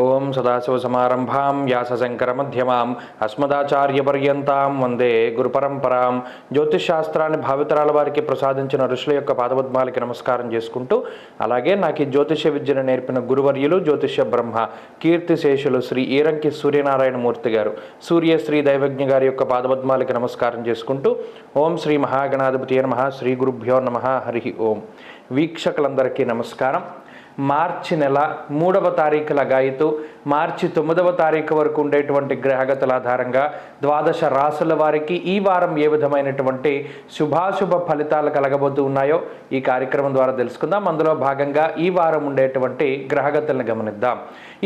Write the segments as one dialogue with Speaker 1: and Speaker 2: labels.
Speaker 1: ఓం సదాశివసమారంభాం వ్యాసశంకరమధ్యమాం అస్మదాచార్యపర్యంతాం వందే గురుపరంపరాం. జ్యోతిషశాస్త్రాన్ని భావితరాల వారికి ప్రసాదించిన ఋషుల యొక్క పాదపద్మాలకి నమస్కారం చేసుకుంటూ, అలాగే నాకు ఈ జ్యోతిష విద్యను నేర్పిన గురువర్యులు జ్యోతిష బ్రహ్మ కీర్తిశేషులు శ్రీ ఈరంకి సూర్యనారాయణమూర్తి గారు, సూర్యశ్రీ దైవజ్ఞ గారి యొక్క పాదపద్మాలకి నమస్కారం చేసుకుంటూ, ఓం శ్రీ మహాగణాధిపతి నమః, శ్రీ గురుభ్యో నమః, హరి ఓం. వీక్షకులందరికీ నమస్కారం. మార్చి నెల 3వ తారీఖుల గాయతూ మార్చి 9వ తారీఖు వరకు ఉండేటువంటి గ్రహగతుల ఆధారంగా ద్వాదశ రాసుల వారికి ఈ వారం ఏ విధమైనటువంటి శుభాశుభ ఫలితాలు కలగబోతూ ఉన్నాయో ఈ కార్యక్రమం ద్వారా తెలుసుకుందాం. అందులో భాగంగా ఈ వారం ఉండేటువంటి గ్రహగతులను గమనిద్దాం.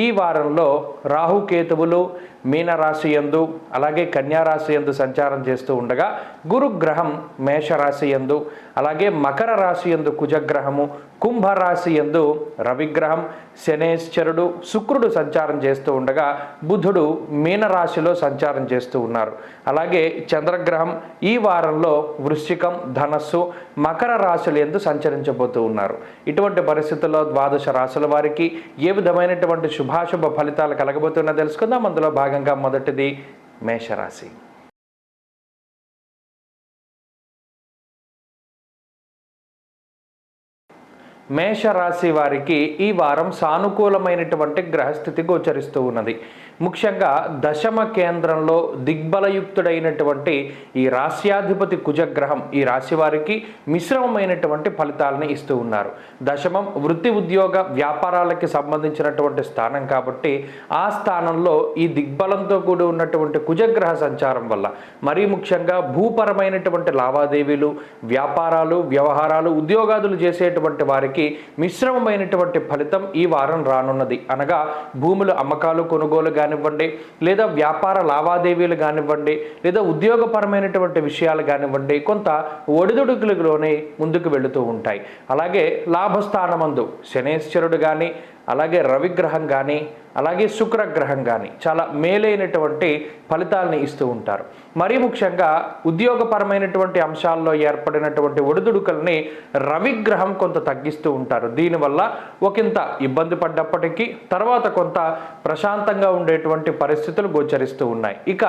Speaker 1: ఈ వారంలో రాహుకేతువులు మీనరాశి యందు అలాగే కన్యారాశి యందు సంచారం చేస్తూ ఉండగా, గురుగ్రహం మేషరాశి యందు అలాగే మకర రాశి యందు కుజగ్రహము, కుంభరాశి యందు రవిగ్రహం, శనేశ్వరుడు, శుక్రుడు సంచారం చేస్తూ ఉండగా బుధుడు మీనరాశిలో సంచారం చేస్తూ ఉన్నారు. అలాగే చంద్రగ్రహం ఈ వారంలో వృశ్చికం, ధనస్సు, మకర రాశులు యందు సంచరించబోతూ ఉన్నారు. ఇటువంటి పరిస్థితుల్లో ద్వాదశ రాశుల వారికి ఏ విధమైనటువంటి శుభాశుభ ఫలితాలు కలగబోతున్నా తెలుసుకుందాం. అందులో భాగంగా మొదటిది మేషరాశి. మేషరాశి వారికి ఈ వారం సానుకూలమైనటువంటి గ్రహస్థితి గోచరిస్తూ ఉన్నది. ముఖ్యంగా దశమ కేంద్రంలో దిగ్బలయుక్తుడైనటువంటి ఈ రాశ్యాధిపతి కుజగ్రహం ఈ రాశి వారికి మిశ్రమమైనటువంటి ఫలితాలను ఇస్తూ ఉన్నారు. దశమం వృత్తి ఉద్యోగ వ్యాపారాలకి సంబంధించినటువంటి స్థానం కాబట్టి ఆ స్థానంలో ఈ దిగ్బలంతో కూడి ఉన్నటువంటి కుజగ్రహ సంచారం వల్ల మరీ ముఖ్యంగా భూపరమైనటువంటి లావాదేవీలు, వ్యాపారాలు, వ్యవహారాలు, ఉద్యోగాదులు చేసేటువంటి వారికి మిశ్రమమైనటువంటి ఫలితం ఈ వారం రానున్నది. అనగా భూముల అమ్మకాలు, కొనుగోలు కానివ్వండి, లేదా వ్యాపార లావాదేవీలు కానివ్వండి, లేదా ఉద్యోగపరమైనటువంటి విషయాలు కానివ్వండి, కొంత ఒడిదుడుకులలోనే ముందుకు వెళుతూ ఉంటాయి. అలాగే లాభస్థానమందు శనేశ్వరుడు కానీ, అలాగే రవిగ్రహం కానీ, అలాగే శుక్రగ్రహం కానీ చాలా మేలైనటువంటి ఫలితాలని ఇస్తూ ఉంటారు. మరీ ముఖ్యంగా ఉద్యోగపరమైనటువంటి అంశాల్లో ఏర్పడినటువంటి ఒడిదుడుకుల్ని రవిగ్రహం కొంత తగ్గిస్తూ ఉంటారు. దీనివల్ల ఒకంత ఇబ్బంది పడ్డప్పటికీ తర్వాత కొంత ప్రశాంతంగా ఉండేటువంటి పరిస్థితులు గోచరిస్తూ ఉన్నాయి. ఇక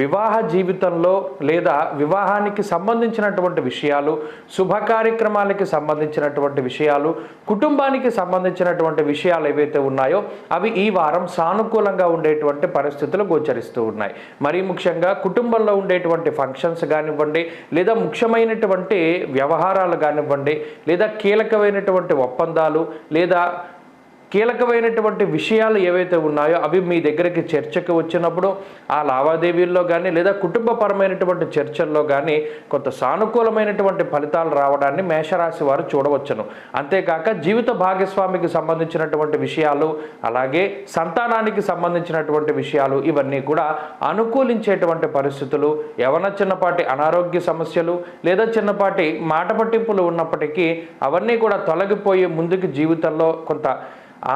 Speaker 1: వివాహ జీవితంలో లేదా వివాహానికి సంబంధించినటువంటి విషయాలు, శుభ కార్యక్రమాలకి సంబంధించినటువంటి విషయాలు, కుటుంబానికి సంబంధించినటువంటి విషయాలు ఏవైతే ఉన్నాయో అవి ఈ వారం సానుకూలంగా ఉండేటువంటి పరిస్థితులు గోచరిస్తూ ఉన్నాయి. మరీ ముఖ్యంగా కుటుంబంలో ఉండేటువంటి ఫంక్షన్స్ కానివ్వండి, లేదా ముఖ్యమైనటువంటి వ్యవహారాలు కానివ్వండి, లేదా కీలకమైనటువంటి ఒప్పందాలు, లేదా కీలకమైనటువంటి విషయాలు ఏవైతే ఉన్నాయో అవి మీ దగ్గరికి చర్చకు వచ్చినప్పుడు ఆ లావాదేవీల్లో కానీ లేదా కుటుంబపరమైనటువంటి చర్చల్లో కానీ కొంత సానుకూలమైనటువంటి ఫలితాలు రావడాన్ని మేషరాశి వారు చూడవచ్చును. అంతేకాక జీవిత భాగస్వామికి సంబంధించినటువంటి విషయాలు, అలాగే సంతానానికి సంబంధించినటువంటి విషయాలు ఇవన్నీ కూడా అనుకూలించేటువంటి పరిస్థితులు, ఏమైనా చిన్నపాటి అనారోగ్య సమస్యలు లేదా చిన్నపాటి మాట పట్టింపులు ఉన్నప్పటికీ అవన్నీ కూడా తొలగిపోయి ముందుకు జీవితంలో కొంత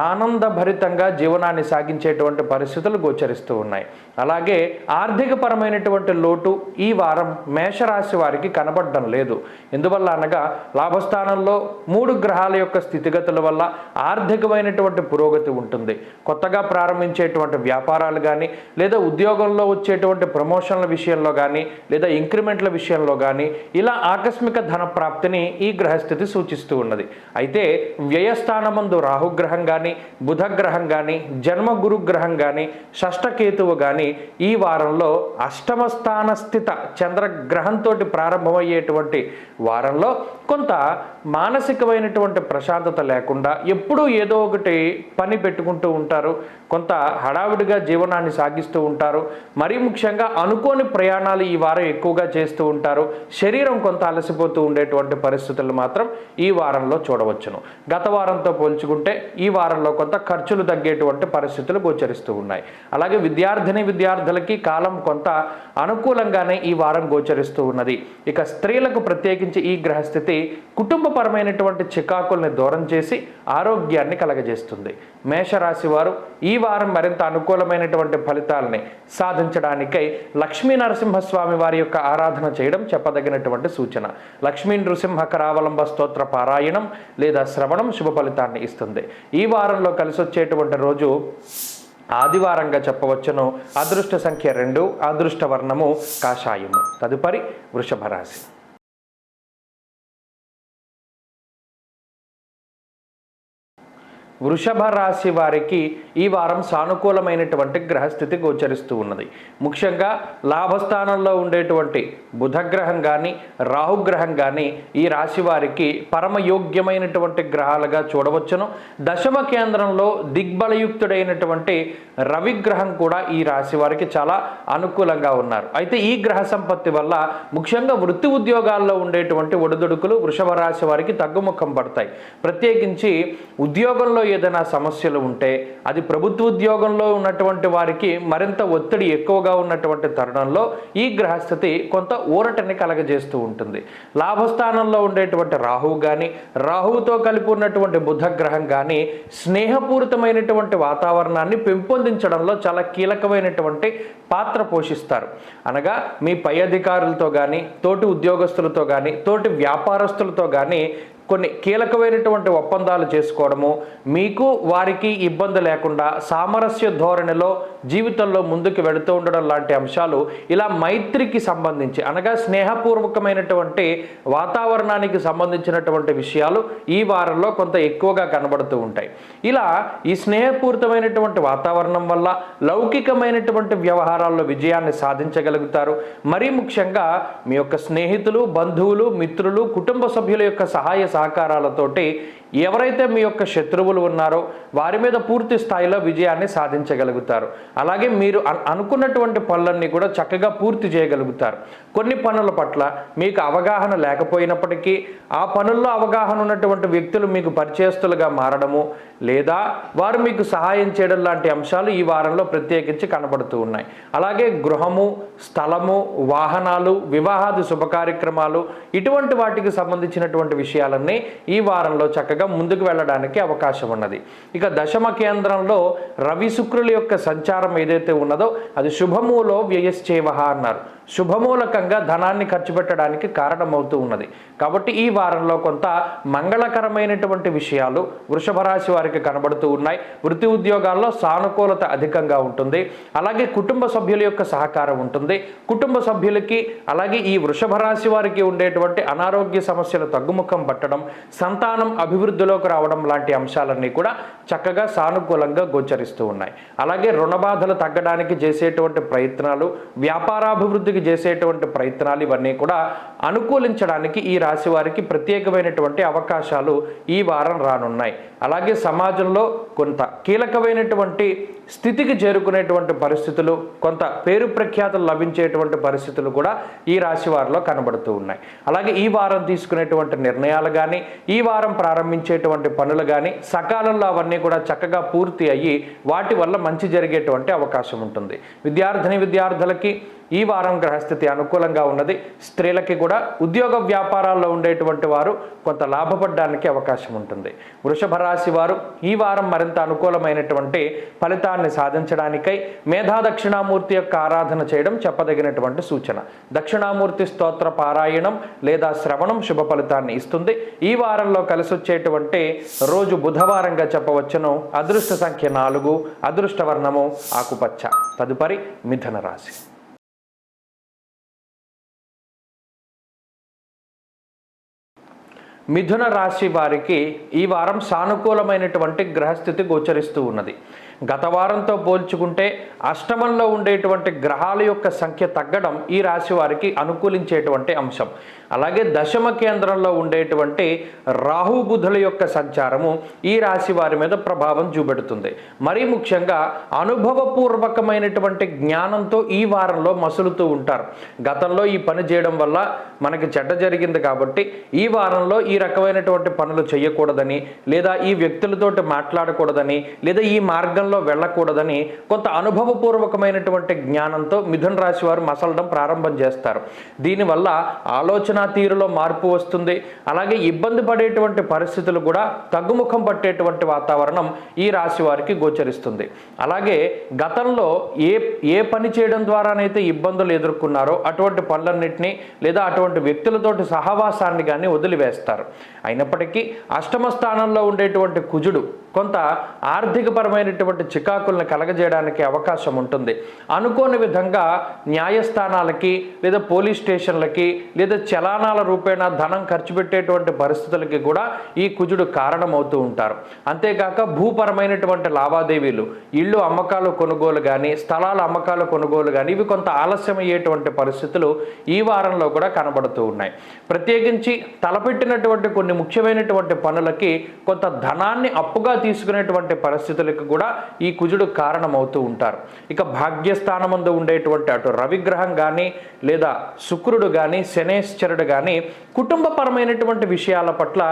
Speaker 1: ఆనందభరితంగా జీవనాన్ని సాగించేటువంటి పరిస్థితులు గోచరిస్తూ ఉన్నాయి. అలాగే ఆర్థికపరమైనటువంటి లోటు ఈ వారం మేషరాశి వారికి కనబడడం లేదు. ఎందువల్ల అనగా లాభస్థానంలో 3 గ్రహాల యొక్క స్థితిగతుల వల్ల ఆర్థికమైనటువంటి పురోగతి ఉంటుంది. కొత్తగా ప్రారంభించేటువంటి వ్యాపారాలు కానీ, లేదా ఉద్యోగంలో వచ్చేటువంటి ప్రమోషన్ల విషయంలో కానీ, లేదా ఇంక్రిమెంట్ల విషయంలో కానీ ఇలా ఆకస్మిక ధన ప్రాప్తిని ఈ గ్రహస్థితి సూచిస్తూ ఉన్నది. అయితే వ్యయస్థానమందు రాహుగ్రహం కానీ, బుధగ్రహం కానీ, జన్మ గురుగ్రహం కానీ, షష్ఠకేతువు కానీ ఈ వారంలో అష్టమ స్థాన స్థిత చంద్రగ్రహంతో ప్రారంభమయ్యేటువంటి వారంలో కొంత మానసికమైనటువంటి ప్రశాంతత లేకుండా ఎప్పుడూ ఏదో ఒకటి పని పెట్టుకుంటూ ఉంటారు. కొంత హడావిడిగా జీవనాన్ని సాగిస్తూ ఉంటారు. మరీ ముఖ్యంగా అనుకోని ప్రయాణాలు ఈ వారం ఎక్కువగా చేస్తూ ఉంటారు. శరీరం కొంత అలసిపోతూ ఉండేటువంటి పరిస్థితులు మాత్రం ఈ వారంలో చూడవచ్చును. గత వారంతో పోల్చుకుంటే ఈ వారంలో కొంత ఖర్చులు తగ్గేటువంటి పరిస్థితులు గోచరిస్తూ ఉన్నాయి. అలాగే విద్యార్థులకి కాలం కొంత అనుకూలంగానే ఈ వారం గోచరిస్తూ ఉన్నది. ఇక స్త్రీలకు ప్రత్యేకించి ఈ గ్రహస్థితి కుటుంబపరమైనటువంటి చికాకుల్ని దూరం చేసి ఆరోగ్యాన్ని కలగజేస్తుంది. మేషరాశి వారు ఈ వారం మరింత అనుకూలమైనటువంటి ఫలితాలని సాధించడానికై లక్ష్మీ నరసింహస్వామి వారి యొక్క ఆరాధన చేయడం చెప్పదగినటువంటి సూచన. లక్ష్మీ నృసింహ కరావలంబ స్తోత్ర పారాయణం లేదా శ్రవణం శుభ ఫలితాన్ని ఇస్తుంది. ఈ వారంలో కలిసి వచ్చేటువంటి రోజు ఆదివారంగా చెప్పవచ్చును. అదృష్ట సంఖ్య 2, అదృష్ట వర్ణము కాషాయము. తదుపరి వృషభ రాశి. వృషభ రాశి వారికి ఈ వారం సానుకూలమైనటువంటి గ్రహస్థితి గోచరిస్తూ ఉన్నది. ముఖ్యంగా లాభస్థానంలో ఉండేటువంటి బుధగ్రహం కానీ రాహుగ్రహం కానీ ఈ రాశి వారికి పరమయోగ్యమైనటువంటి గ్రహాలుగా చూడవచ్చును. దశమ కేంద్రంలో దిగ్బలయుక్తుడైనటువంటి రవిగ్రహం కూడా ఈ రాశి వారికి చాలా అనుకూలంగా ఉన్నారు. అయితే ఈ గ్రహ సంపత్తి వల్ల ముఖ్యంగా వృత్తి ఉద్యోగాల్లో ఉండేటువంటి ఒడిదుడుకులు వృషభ రాశి వారికి తగ్గుముఖం పడతాయి. ప్రత్యేకించి ఉద్యోగంలో ఏదైనా సమస్యలు ఉంటే అది ప్రభుత్వ ఉద్యోగంలో ఉన్నటువంటి వారికి మరింత ఒత్తిడి ఎక్కువగా ఉన్నటువంటి తరుణంలో ఈ గ్రహస్థితి కొంత ఊరటని కలగజేస్తూ ఉంటుంది. లాభస్థానంలో ఉండేటువంటి రాహువు కానీ రాహువుతో కలిపి ఉన్నటువంటి బుధగ్రహం కానీ స్నేహపూరితమైనటువంటి వాతావరణాన్ని పెంపొందించడంలో చాలా కీలకమైనటువంటి పాత్ర పోషిస్తారు. అనగా మీ పై అధికారులతో కానీ తోటి ఉద్యోగస్తులతో కానీ తోటి వ్యాపారస్తులతో కానీ కొన్ని కీలకమైనటువంటి ఒప్పందాలు చేసుకోవడము, మీకు వారికి ఇబ్బంది లేకుండా సామరస్య ధోరణిలో జీవితంలో ముందుకు వెళుతూ ఉండడం లాంటి అంశాలు ఇలా మైత్రికి సంబంధించి అనగా స్నేహపూర్వకమైనటువంటి వాతావరణానికి సంబంధించినటువంటి విషయాలు ఈ వారంలో కొంత ఎక్కువగా కనబడుతూ ఉంటాయి. ఇలా ఈ స్నేహపూరితమైనటువంటి వాతావరణం వల్ల లౌకికమైనటువంటి వ్యవహారాల్లో విజయాన్ని సాధించగలుగుతారు. మరీ ముఖ్యంగా మీ యొక్క స్నేహితులు, బంధువులు, మిత్రులు, కుటుంబ సభ్యుల యొక్క సహాయ సహకారాలతోటి ఎవరైతే మీ యొక్క శత్రువులు ఉన్నారో వారి మీద పూర్తి స్థాయిలో విజయాన్ని సాధించగలుగుతారు. అలాగే మీరు అనుకున్నటువంటి పనులన్నీ కూడా చక్కగా పూర్తి చేయగలుగుతారు. కొన్ని పనుల పట్ల మీకు అవగాహన లేకపోయినప్పటికీ ఆ పనుల్లో అవగాహన ఉన్నటువంటి వ్యక్తులు మీకు పరిచయస్తులుగా మారడము లేదా వారు మీకు సహాయం చేయడం లాంటి అంశాలు ఈ వారంలో ప్రత్యేకించి కనబడుతూ ఉన్నాయి. అలాగే గృహము, స్థలము, వాహనాలు, వివాహాది శుభ కార్యక్రమాలు ఇటువంటి వాటికి సంబంధించినటువంటి విషయాలన్నీ ఈ వారంలో చక్కగా ముందుకు వెళ్ళడానికి అవకాశం ఉన్నది. ఇక దశమ కేంద్రంలో రవి శుక్రుల యొక్క సంచారం ఏదైతే ఉన్నదో అది శుభమూలో వ్యయశ్చేవహ అన్నారు. శుభమూలకంగా ధనాన్ని ఖర్చు పెట్టడానికి కారణమవుతూ ఉన్నది. కాబట్టి ఈ వారంలో కొంత మంగళకరమైనటువంటి విషయాలు వృషభ రాశి వారికి కనబడుతూ ఉన్నాయి. వృత్తి ఉద్యోగాల్లో సానుకూలత అధికంగా ఉంటుంది. అలాగే కుటుంబ సభ్యుల యొక్క సహకారం ఉంటుంది. కుటుంబ సభ్యులకి అలాగే ఈ వృషభ రాశి వారికి ఉండేటువంటి అనారోగ్య సమస్యలు తగ్గుముఖం పట్టడం, సంతానం అభివృద్ధిలోకి రావడం లాంటి అంశాలన్నీ కూడా చక్కగా సానుకూలంగా గోచరిస్తూ ఉన్నాయి. అలాగే రుణ బాధలు తగ్గడానికి చేసేటువంటి ప్రయత్నాలు, వ్యాపారాభివృద్ధికి చేసేటువంటి ప్రయత్నాలు ఇవన్నీ కూడా అనుకూలించడానికి ఈ రాశి వారికి ప్రత్యేకమైనటువంటి అవకాశాలు ఈ వారం రానున్నాయి. అలాగే సమాజంలో కొంత కీలకమైనటువంటి స్థితికి చేరుకునేటువంటి పరిస్థితులు, కొంత పేరు ప్రఖ్యాతులు లభించేటువంటి పరిస్థితులు కూడా ఈ రాశి వారిలో కనబడుతూ ఉన్నాయి. అలాగే ఈ వారం తీసుకునేటువంటి నిర్ణయాలు కానీ ఈ వారం ప్రారంభించేటువంటి పనులు కానీ సకాలంలో అవన్నీ కూడా చక్కగా పూర్తి అయ్యి వాటి వల్ల మంచి జరిగేటువంటి అవకాశం ఉంటుంది. విద్యార్థులకి ఈ వారం గ్రహస్థితి అనుకూలంగా ఉన్నది. స్త్రీలకి కూడా ఉద్యోగ వ్యాపారాల్లో ఉండేటువంటి వారు కొంత లాభపడడానికి అవకాశం ఉంటుంది. వృషభ రాశి వారు ఈ వారం మరింత అనుకూలమైనటువంటి ఫలితాన్ని సాధించడానికై మేధా దక్షిణామూర్తి యొక్క ఆరాధన చేయడం చెప్పదగినటువంటి సూచన. దక్షిణామూర్తి స్తోత్ర పారాయణం లేదా శ్రవణం శుభ ఫలితాన్ని ఇస్తుంది. ఈ వారంలో కలిసి వచ్చేటువంటి రోజు బుధవారంగా చెప్పవచ్చును. అదృష్ట సంఖ్య 4, అదృష్ట వర్ణము ఆకుపచ్చ. తదుపరి మిథున రాశి. మిథున రాశి వారికి ఈ వారం సానుకూలమైనటువంటి గ్రహస్థితి గోచరిస్తూ ఉన్నది. గత వారంతో పోల్చుకుంటే అష్టమంలో ఉండేటువంటి గ్రహాల యొక్క సంఖ్య తగ్గడం ఈ రాశి వారికి అనుకూలించేటువంటి అంశం. అలాగే దశమ కేంద్రంలో ఉండేటువంటి రాహు బుధుల యొక్క సంచారము ఈ రాశి వారి మీద ప్రభావం చూపెడుతుంది. మరీ ముఖ్యంగా అనుభవపూర్వకమైనటువంటి జ్ఞానంతో ఈ వారంలో మసులుతూ ఉంటారు. గతంలో ఈ పని చేయడం వల్ల మనకి చెడ్డ జరిగింది కాబట్టి ఈ వారంలో ఈ రకమైనటువంటి పనులు చేయకూడదని లేదా ఈ వ్యక్తులతోటి మాట్లాడకూడదని లేదా ఈ మార్గంలో వెళ్ళకూడదని కొంత అనుభవపూర్వకమైనటువంటి జ్ఞానంతో మిథున రాశి వారు మసలడం ప్రారంభం చేస్తారు. దీనివల్ల ఆలోచన ఆలోచన తీరులో మార్పు వస్తుంది. అలాగే ఇబ్బంది పడేటువంటి పరిస్థితులు కూడా తగ్గుముఖం పట్టేటువంటి వాతావరణం ఈ రాశి వారికి గోచరిస్తుంది. అలాగే గతంలో ఏ పని చేయడం ద్వారానైతే ఇబ్బందులు ఎదుర్కొన్నారో అటువంటి పనులన్నింటినీ లేదా అటువంటి వ్యక్తులతోటి సహవాసాన్ని కానీ వదిలివేస్తారు. అయినప్పటికీ అష్టమ స్థానంలో ఉండేటువంటి కుజుడు కొంత ఆర్థికపరమైనటువంటి చికాకులను కలగజేయడానికి అవకాశం ఉంటుంది. అనుకోని విధంగా న్యాయస్థానాలకి లేదా పోలీస్ స్టేషన్లకి లేదా చలానాల రూపేణా ధనం ఖర్చు పెట్టేటువంటి పరిస్థితులకి కూడా ఈ కుజుడు కారణమవుతూ ఉంటారు. అంతేకాక భూపరమైనటువంటి లావాదేవీలు, ఇళ్ళు అమ్మకాలు కొనుగోలు కానీ స్థలాల అమ్మకాలు కొనుగోలు కానీ ఇవి కొంత ఆలస్యం అయ్యేటువంటి పరిస్థితులు ఈ వారంలో కూడా కనబడుతూ ఉన్నాయి. ప్రత్యేకించి తలపెట్టినటువంటి కొన్ని ముఖ్యమైనటువంటి పనులకి కొంత ధనాన్ని అప్పుగా తీసుకునేటువంటి పరిస్థితులకు కూడా ఈ కుజుడు కారణమవుతూ ఉంటారు. ఇక భాగ్యస్థానమందు ఉండేటువంటి అటు రవిగ్రహం కానీ లేదా శుక్రుడు కానీ శనేశ్వరుడు కానీ కుటుంబపరమైనటువంటి విషయాల పట్ల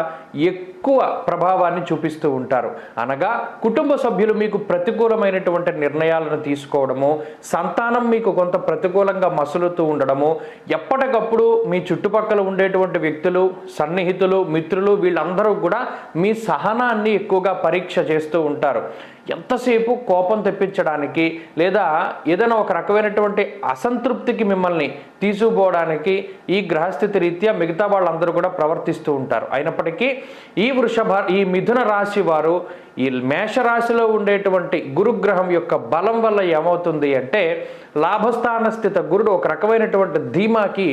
Speaker 1: ఎక్కువ ప్రభావాన్ని చూపిస్తూ ఉంటారు. అనగా కుటుంబ సభ్యులు మీకు ప్రతికూలమైనటువంటి నిర్ణయాలను తీసుకోవడము, సంతానం మీకు కొంత ప్రతికూలంగా మసులుతూ ఉండడము, ఎప్పటికప్పుడు మీ చుట్టుపక్కల ఉండేటువంటి వ్యక్తులు, సన్నిహితులు, మిత్రులు వీళ్ళందరూ కూడా మీ సహనాన్ని ఎక్కువగా పరీక్ష చేస్తూ ఉంటారు. ఎంతసేపు కోపం తెప్పించడానికి లేదా ఏదైనా ఒక రకమైనటువంటి అసంతృప్తికి మిమ్మల్ని తీసుకుపోవడానికి ఈ గ్రహస్థితి రీత్యా మిగతా వాళ్ళందరూ కూడా ప్రవర్తిస్తూ ఉంటారు. అయినప్పటికీ ఈ మిథున రాశి వారు ఈ మేషరాశిలో ఉండేటువంటి గురుగ్రహం యొక్క బలం వల్ల ఏమవుతుంది అంటే లాభస్థాన స్థిత గురుడు ఒక రకమైనటువంటి ధీమాకి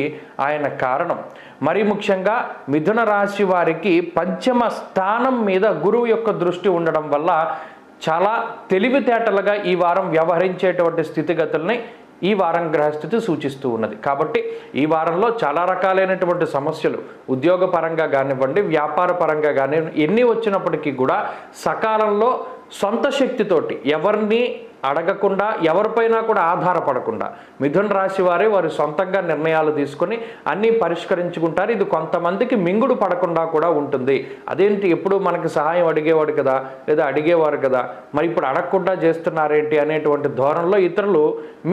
Speaker 1: ఆయన కారణం. మరి ముఖ్యంగా మిథున రాశి వారికి పంచమ స్థానం మీద గురువు యొక్క దృష్టి ఉండడం వల్ల చాలా తెలివితేటలుగా ఈ వారం వ్యవహరించేటువంటి స్థితిగతుల్ని ఈ వారం గ్రహస్థితి సూచిస్తూ ఉన్నది. కాబట్టి ఈ వారంలో చాలా రకాలైనటువంటి సమస్యలు ఉద్యోగపరంగా కానివ్వండి, వ్యాపార పరంగా కానివ్వండి, ఎన్ని వచ్చినప్పటికీ కూడా సకాలంలో సొంత శక్తితోటి ఎవరిని అడగకుండా ఎవరిపైనా కూడా ఆధారపడకుండా మిథున రాశి వారే వారి సొంతంగా నిర్ణయాలు తీసుకొని అన్నీ పరిష్కరించుకుంటారు. ఇది కొంతమందికి మింగుడు పడకుండా కూడా ఉంటుంది. అదేంటి ఎప్పుడు మనకి సహాయం అడిగేవాడు కదా లేదా అడిగేవారు కదా, మరి ఇప్పుడు అడగకుండా చేస్తున్నారేంటి అనేటువంటి ధోరణిలో ఇతరులు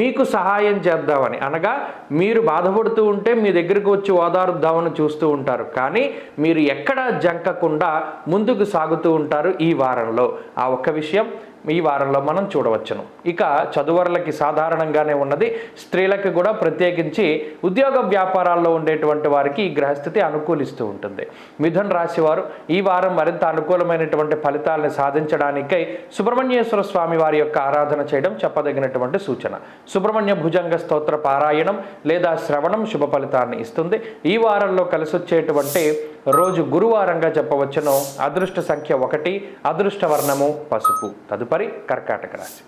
Speaker 1: మీకు సహాయం చేద్దామని అనగా మీరు బాధపడుతూ ఉంటే మీ దగ్గరికి వచ్చి ఓదారుద్దామని చూస్తూ ఉంటారు. కానీ మీరు ఎక్కడా జంకకుండా ముందుకు సాగుతూ ఉంటారు ఈ వారంలో. ఆ ఒక్క విషయం ఈ వారంలో మనం చూడవచ్చును. ఇక చదువరులకి సాధారణంగానే ఉన్నది, స్త్రీలకు కూడా ప్రత్యేకించి ఉద్యోగ వ్యాపారాల్లో ఉండేటువంటి వారికి ఈ గ్రహస్థితి అనుకూలిస్తూ ఉంటుంది. మిథున రాశి వారు ఈ వారం మరింత అనుకూలమైనటువంటి ఫలితాలను సాధించడానికై సుబ్రహ్మణ్యేశ్వర స్వామి వారి యొక్క ఆరాధన చేయడం చెప్పదగినటువంటి సూచన. సుబ్రహ్మణ్య భుజంగ స్తోత్ర పారాయణం లేదా శ్రవణం శుభ ఫలితాన్ని ఇస్తుంది. ఈ వారంలో కలిసి వచ్చేటువంటి రోజు గురువారంగా చెప్పవచ్చును. అదృష్ట సంఖ్య 1, అదృష్ట వర్ణము పసుపు. తదుపరి కర్కాటక రాశి.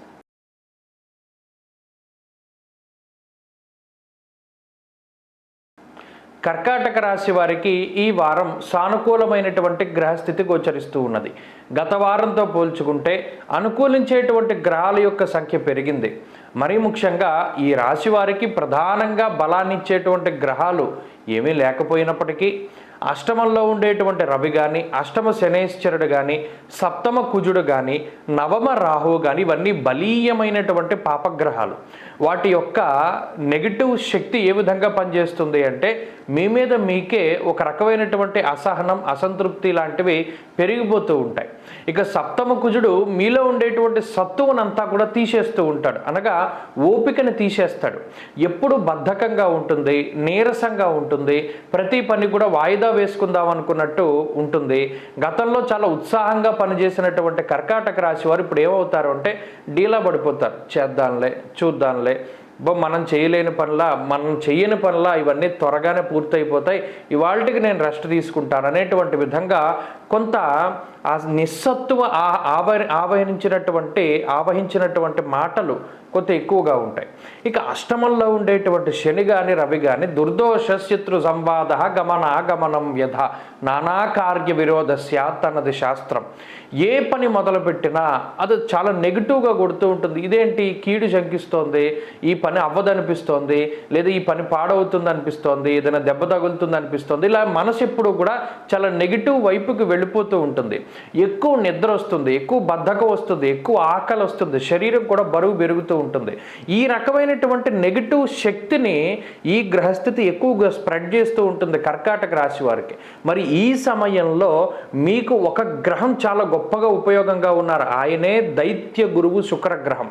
Speaker 1: కర్కాటక రాశి వారికి ఈ వారం సానుకూలమైనటువంటి గ్రహస్థితి గోచరిస్తూ ఉన్నది. గత వారంతో పోల్చుకుంటే అనుకూలించేటువంటి గ్రహాల యొక్క సంఖ్య పెరిగింది. మరీ ముఖ్యంగా ఈ రాశి వారికి ప్రధానంగా బలాన్ని ఇచ్చేటువంటి గ్రహాలు ఏమీ లేకపోయినప్పటికీ అష్టమంలో ఉండేటువంటి రవి కానీ, అష్టమ శనేశ్వరుడు కానీ, సప్తమ కుజుడు కానీ, నవమ రాహువు కానీ ఇవన్నీ బలీయమైనటువంటి పాపగ్రహాలు. వాటి యొక్క నెగిటివ్ శక్తి ఏ విధంగా పనిచేస్తుంది అంటే మీ మీద మీకే ఒక రకమైనటువంటి అసహనం, అసంతృప్తి లాంటివి పెరిగిపోతూ ఉంటాయి. ఇక సప్తమ కుజుడు మీలో ఉండేటువంటి సత్తువునంతా కూడా తీసేస్తూ ఉంటాడు, అనగా ఓపికని తీసేస్తాడు. ఎప్పుడు బద్ధకంగా ఉంటుంది, నీరసంగా ఉంటుంది, ప్రతి పని కూడా వాయిదా వేసుకుందాం అనుకున్నట్టు ఉంటుంది. గతంలో చాలా ఉత్సాహంగా పనిచేసినటువంటి కర్కాటక రాశి వారు ఇప్పుడు ఏమవుతారు అంటే డీలా పడిపోతారు. చేద్దాంలే, చూద్దాంలే, మనం చేయలేని పనులా, మనం చెయ్యని పనులా ఇవన్నీ త్వరగానే పూర్తయిపోతాయి, ఇవాళకి నేను రెస్ట్ తీసుకుంటాను అనేటువంటి విధంగా కొంత ఆ నిస్సత్తువ ఆవహించినటువంటి మాటలు కొంత ఎక్కువగా ఉంటాయి. ఇక అష్టమంలో ఉండేటువంటి శని కానీ రవి కానీ దుర్దోష శత్రు సంవాద గమనం వ్యధ నానా కార్య విరోధస్యాత్ అన్నది శాస్త్రం. ఏ పని మొదలుపెట్టినా అది చాలా నెగిటివ్గా కొడుతూ ఉంటుంది. ఇదేంటి కీడు శంకిస్తోంది, ఈ పని అవ్వదనిపిస్తోంది, లేదా ఈ పని పాడవుతుంది అనిపిస్తోంది, ఏదైనా దెబ్బ తగులుతుంది అనిపిస్తోంది. ఇలా మనసు ఎప్పుడు కూడా చాలా నెగిటివ్ వైపుకి వెళ్ళిపోతూ ఉంటుంది, ఎక్కువ నిద్ర వస్తుంది, ఎక్కువ బద్ధకం వస్తుంది, ఎక్కువ ఆకలి వస్తుంది, శరీరం కూడా బరువు పెరుగుతూ ఉంటుంది. ఈ రకమైనటువంటి నెగిటివ్ శక్తిని ఈ గ్రహస్థితి ఎక్కువగా స్ప్రెడ్ చేస్తూ ఉంటుంది కర్కాటక రాశి వారికి. మరి ఈ సమయంలో మీకు ఒక గ్రహం చాలా గొప్పగా ఉపయోగంగా ఉన్నారు. ఆయనే దైత్య గురువు శుక్రగ్రహం.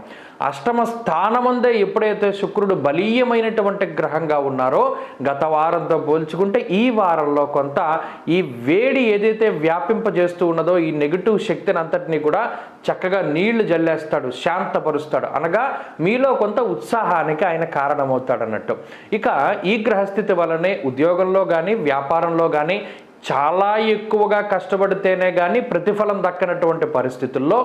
Speaker 1: అష్టమ స్థానమందే ఎప్పుడైతే శుక్రుడు బలీయమైనటువంటి గ్రహంగా ఉన్నారో గత వారంతో పోల్చుకుంటే ఈ వారంలో కొంత ఈ వేడి ఏదైతే వ్యాపింపజేస్తూ ఉన్నదో ఈ నెగిటివ్ శక్తిని అంతటినీ కూడా చక్కగా నీళ్లు జల్లేస్తాడు, శాంతపరుస్తాడు. అనగా మీలో కొంత ఉత్సాహానికి ఆయన కారణమవుతాడు అన్నట్టు. ఇక ఈ గ్రహస్థితి వలనే ఉద్యోగంలో కానీ వ్యాపారంలో కానీ చాలా ఎక్కువగా కష్టపడితేనే కానీ ప్రతిఫలం దక్కనటువంటి పరిస్థితుల్లో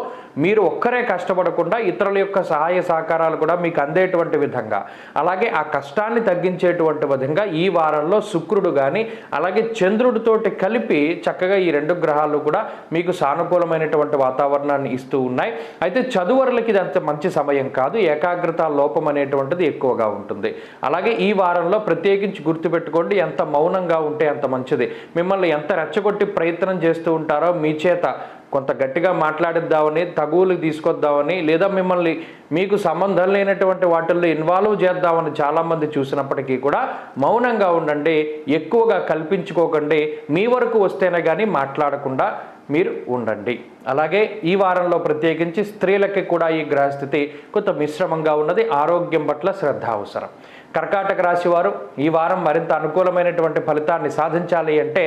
Speaker 1: మీరు ఒక్కరే కష్టపడకుండా ఇతరుల యొక్క సహాయ సహకారాలు కూడా మీకు అందేటువంటి విధంగా, అలాగే ఆ కష్టాన్ని తగ్గించేటువంటి విధంగా ఈ వారంలో శుక్రుడు కానీ అలాగే చంద్రుడితోటి కలిపి చక్కగా ఈ రెండు గ్రహాలు కూడా మీకు సానుకూలమైనటువంటి వాతావరణాన్ని ఇస్తూ ఉన్నాయి. అయితే చదువరులకి ఇది అంత మంచి సమయం కాదు, ఏకాగ్రత లోపం అనేటువంటిది ఎక్కువగా ఉంటుంది. అలాగే ఈ వారంలో ప్రత్యేకించి గుర్తుపెట్టుకోండి, ఎంత మౌనంగా ఉంటే అంత మంచిది. మిమ్మల్ని ఎంత రెచ్చగొట్టి ప్రయత్నం చేస్తూ ఉంటారో మీ చేత కొంత గట్టిగా మాట్లాడిద్దామని, తగువులు తీసుకొద్దామని, లేదా మిమ్మల్ని మీకు సంబంధం లేనటువంటి వాటిల్లో ఇన్వాల్వ్ చేద్దామని చాలామంది చూసినప్పటికీ కూడా మౌనంగా ఉండండి, ఎక్కువగా కల్పించుకోకండి. మీ వరకు వస్తేనే కానీ మాట్లాడకుండా మీరు ఉండండి. అలాగే ఈ వారంలో ప్రత్యేకించి స్త్రీలకి కూడా ఈ గ్రహస్థితి కొంత మిశ్రమంగా ఉన్నది. ఆరోగ్యం పట్ల శ్రద్ధ అవసరం. కర్కాటక రాశి వారు ఈ వారం మరింత అనుకూలమైనటువంటి ఫలితాన్ని సాధించాలి అంటే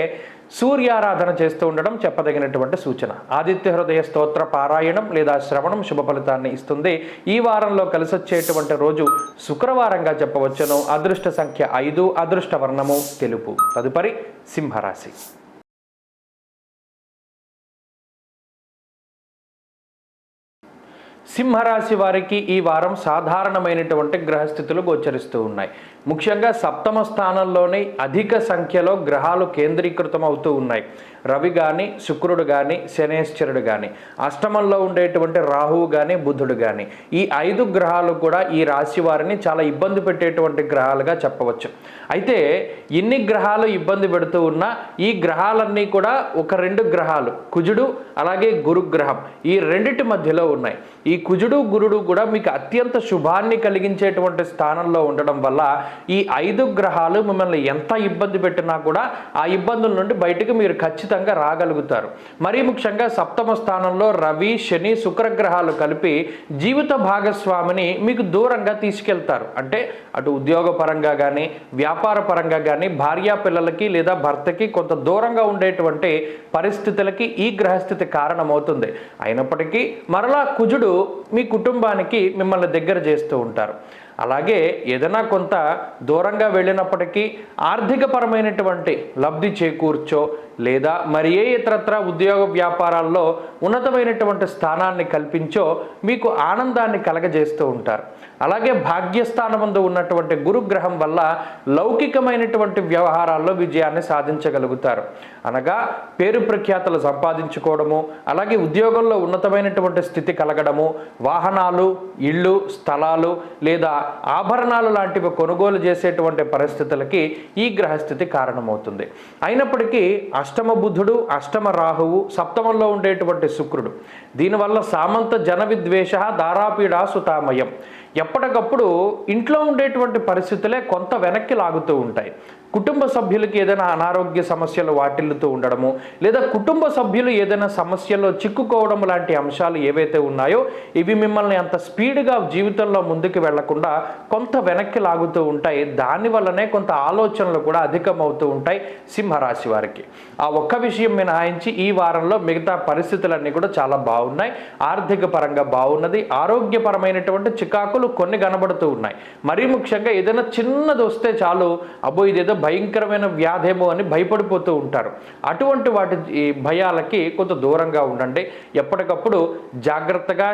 Speaker 1: సూర్యారాధన చేస్తూ ఉండడం చెప్పదగినటువంటి సూచన. ఆదిత్య హృదయ స్తోత్ర పారాయణం లేదా శ్రవణం శుభ ఫలితాన్ని ఇస్తుంది. ఈ వారంలో కలిసొచ్చేటువంటి రోజు శుక్రవారంగా చెప్పవచ్చును. అదృష్ట సంఖ్య 5, అదృష్ట వర్ణము తెలుపు. తదుపరి సింహరాశి. సింహరాశి వారికి ఈ వారం సాధారణమైనటువంటి గ్రహస్థితులు గోచరిస్తూ ఉన్నాయి. ముఖ్యంగా సప్తమ స్థానంలోనే అధిక సంఖ్యలో గ్రహాలు కేంద్రీకృతం అవుతూ ఉన్నాయి. రవి కానీ, శుక్రుడు కానీ, శనేశ్వరుడు కానీ, అష్టమంలో ఉండేటువంటి రాహువు కానీ, బుధుడు కానీ, ఈ 5 గ్రహాలు కూడా ఈ రాశి వారిని చాలా ఇబ్బంది పెట్టేటువంటి గ్రహాలుగా చెప్పవచ్చు. అయితే ఇన్ని గ్రహాలు ఇబ్బంది పెడుతూ ఉన్నా ఈ గ్రహాలన్నీ కూడా ఒక 2 గ్రహాలు, కుజుడు అలాగే గురుగ్రహం, ఈ రెండిటి మధ్యలో ఉన్నాయి. ఈ కుజుడు గురుడు కూడా మీకు అత్యంత శుభాన్ని కలిగించేటువంటి స్థానంలో ఉండడం వల్ల ఈ 5 గ్రహాలు మిమ్మల్ని ఎంత ఇబ్బంది పెట్టినా కూడా ఆ ఇబ్బందుల నుండి బయటకు మీరు ఖచ్చితంగా రాగలుగుతారు. మరీ ముఖ్యంగా సప్తమ స్థానంలో రవి, శని, శుక్రగ్రహాలు కలిపి జీవిత భాగస్వామిని మీకు దూరంగా తీసుకెళ్తారు. అంటే అటు ఉద్యోగపరంగా కానీ, వ్యాపార పరంగా కానీ, భార్యా పిల్లలకి లేదా భర్తకి కొంత దూరంగా ఉండేటువంటి పరిస్థితులకి ఈ గ్రహస్థితి కారణమవుతుంది. అయినప్పటికీ మరలా కుజుడు మీ కుటుంబానికి మిమ్మల్ని దగ్గర చేస్తూ ఉంటారు. అలాగే ఏదైనా కొంత దూరంగా వెళ్ళినప్పటికీ ఆర్థికపరమైనటువంటి లబ్ధి చేకూర్చో లేదా మరి ఏ ఇతరత్ర ఉద్యోగ వ్యాపారాల్లో ఉన్నతమైనటువంటి స్థానాన్ని కల్పించో మీకు ఆనందాన్ని కలగజేస్తూ ఉంటారు. అలాగే భాగ్యస్థానమందు ఉన్నటువంటి గురుగ్రహం వల్ల లౌకికమైనటువంటి వ్యవహారాల్లో విజయాన్ని సాధించగలుగుతారు. అనగా పేరు ప్రఖ్యాతలు సంపాదించుకోవడము, అలాగే ఉద్యోగంలో ఉన్నతమైనటువంటి స్థితి కలగడము, వాహనాలు, ఇళ్ళు, స్థలాలు లేదా ఆభరణాలు లాంటివి కొనుగోలు చేసేటువంటి పరిస్థితులకి ఈ గ్రహస్థితి కారణమవుతుంది. అయినప్పటికీ అష్టమ బుధుడు, అష్టమ రాహువు, సప్తమంలో ఉండేటువంటి శుక్రుడు, దీనివల్ల సామంత జన విద్వేష దారాపీడా సుతామయం. ఎప్పటికప్పుడు ఇంట్లో ఉండేటువంటి పరిస్థితులే కొంత వెనక్కి లాగుతూ ఉంటాయి. కుటుంబ సభ్యులకి ఏదైనా అనారోగ్య సమస్యలు వాటిల్లుతూ ఉండడము లేదా కుటుంబ సభ్యులు ఏదైనా సమస్యల్లో చిక్కుకోవడం లాంటి అంశాలు ఏవైతే ఉన్నాయో ఇవి మిమ్మల్ని అంత స్పీడ్గా జీవితంలో ముందుకు వెళ్లకుండా కొంత వెనక్కి లాగుతూ ఉంటాయి. దానివల్లనే కొంత ఆలోచనలు కూడా అధికమవుతూ ఉంటాయి సింహరాశి వారికి. ఆ ఒక్క విషయం మినహాయించి ఈ వారంలో మిగతా పరిస్థితులన్నీ కూడా చాలా బాగున్నాయి. ఆర్థిక పరంగా బాగున్నది. ఆరోగ్యపరమైనటువంటి చికాకులు కొన్ని కనబడుతూ ఉన్నాయి. మరీ ముఖ్యంగా ఏదైనా చిన్నది వస్తే చాలు, అబ్బో ఇదేదో భయంకరమైన వ్యాధేమో అని భయపడిపోతూ ఉంటారు. అటువంటి వాటి భయాలకి కొంత దూరంగా ఉండండి. ఎప్పటికప్పుడు జాగ్రత్తగా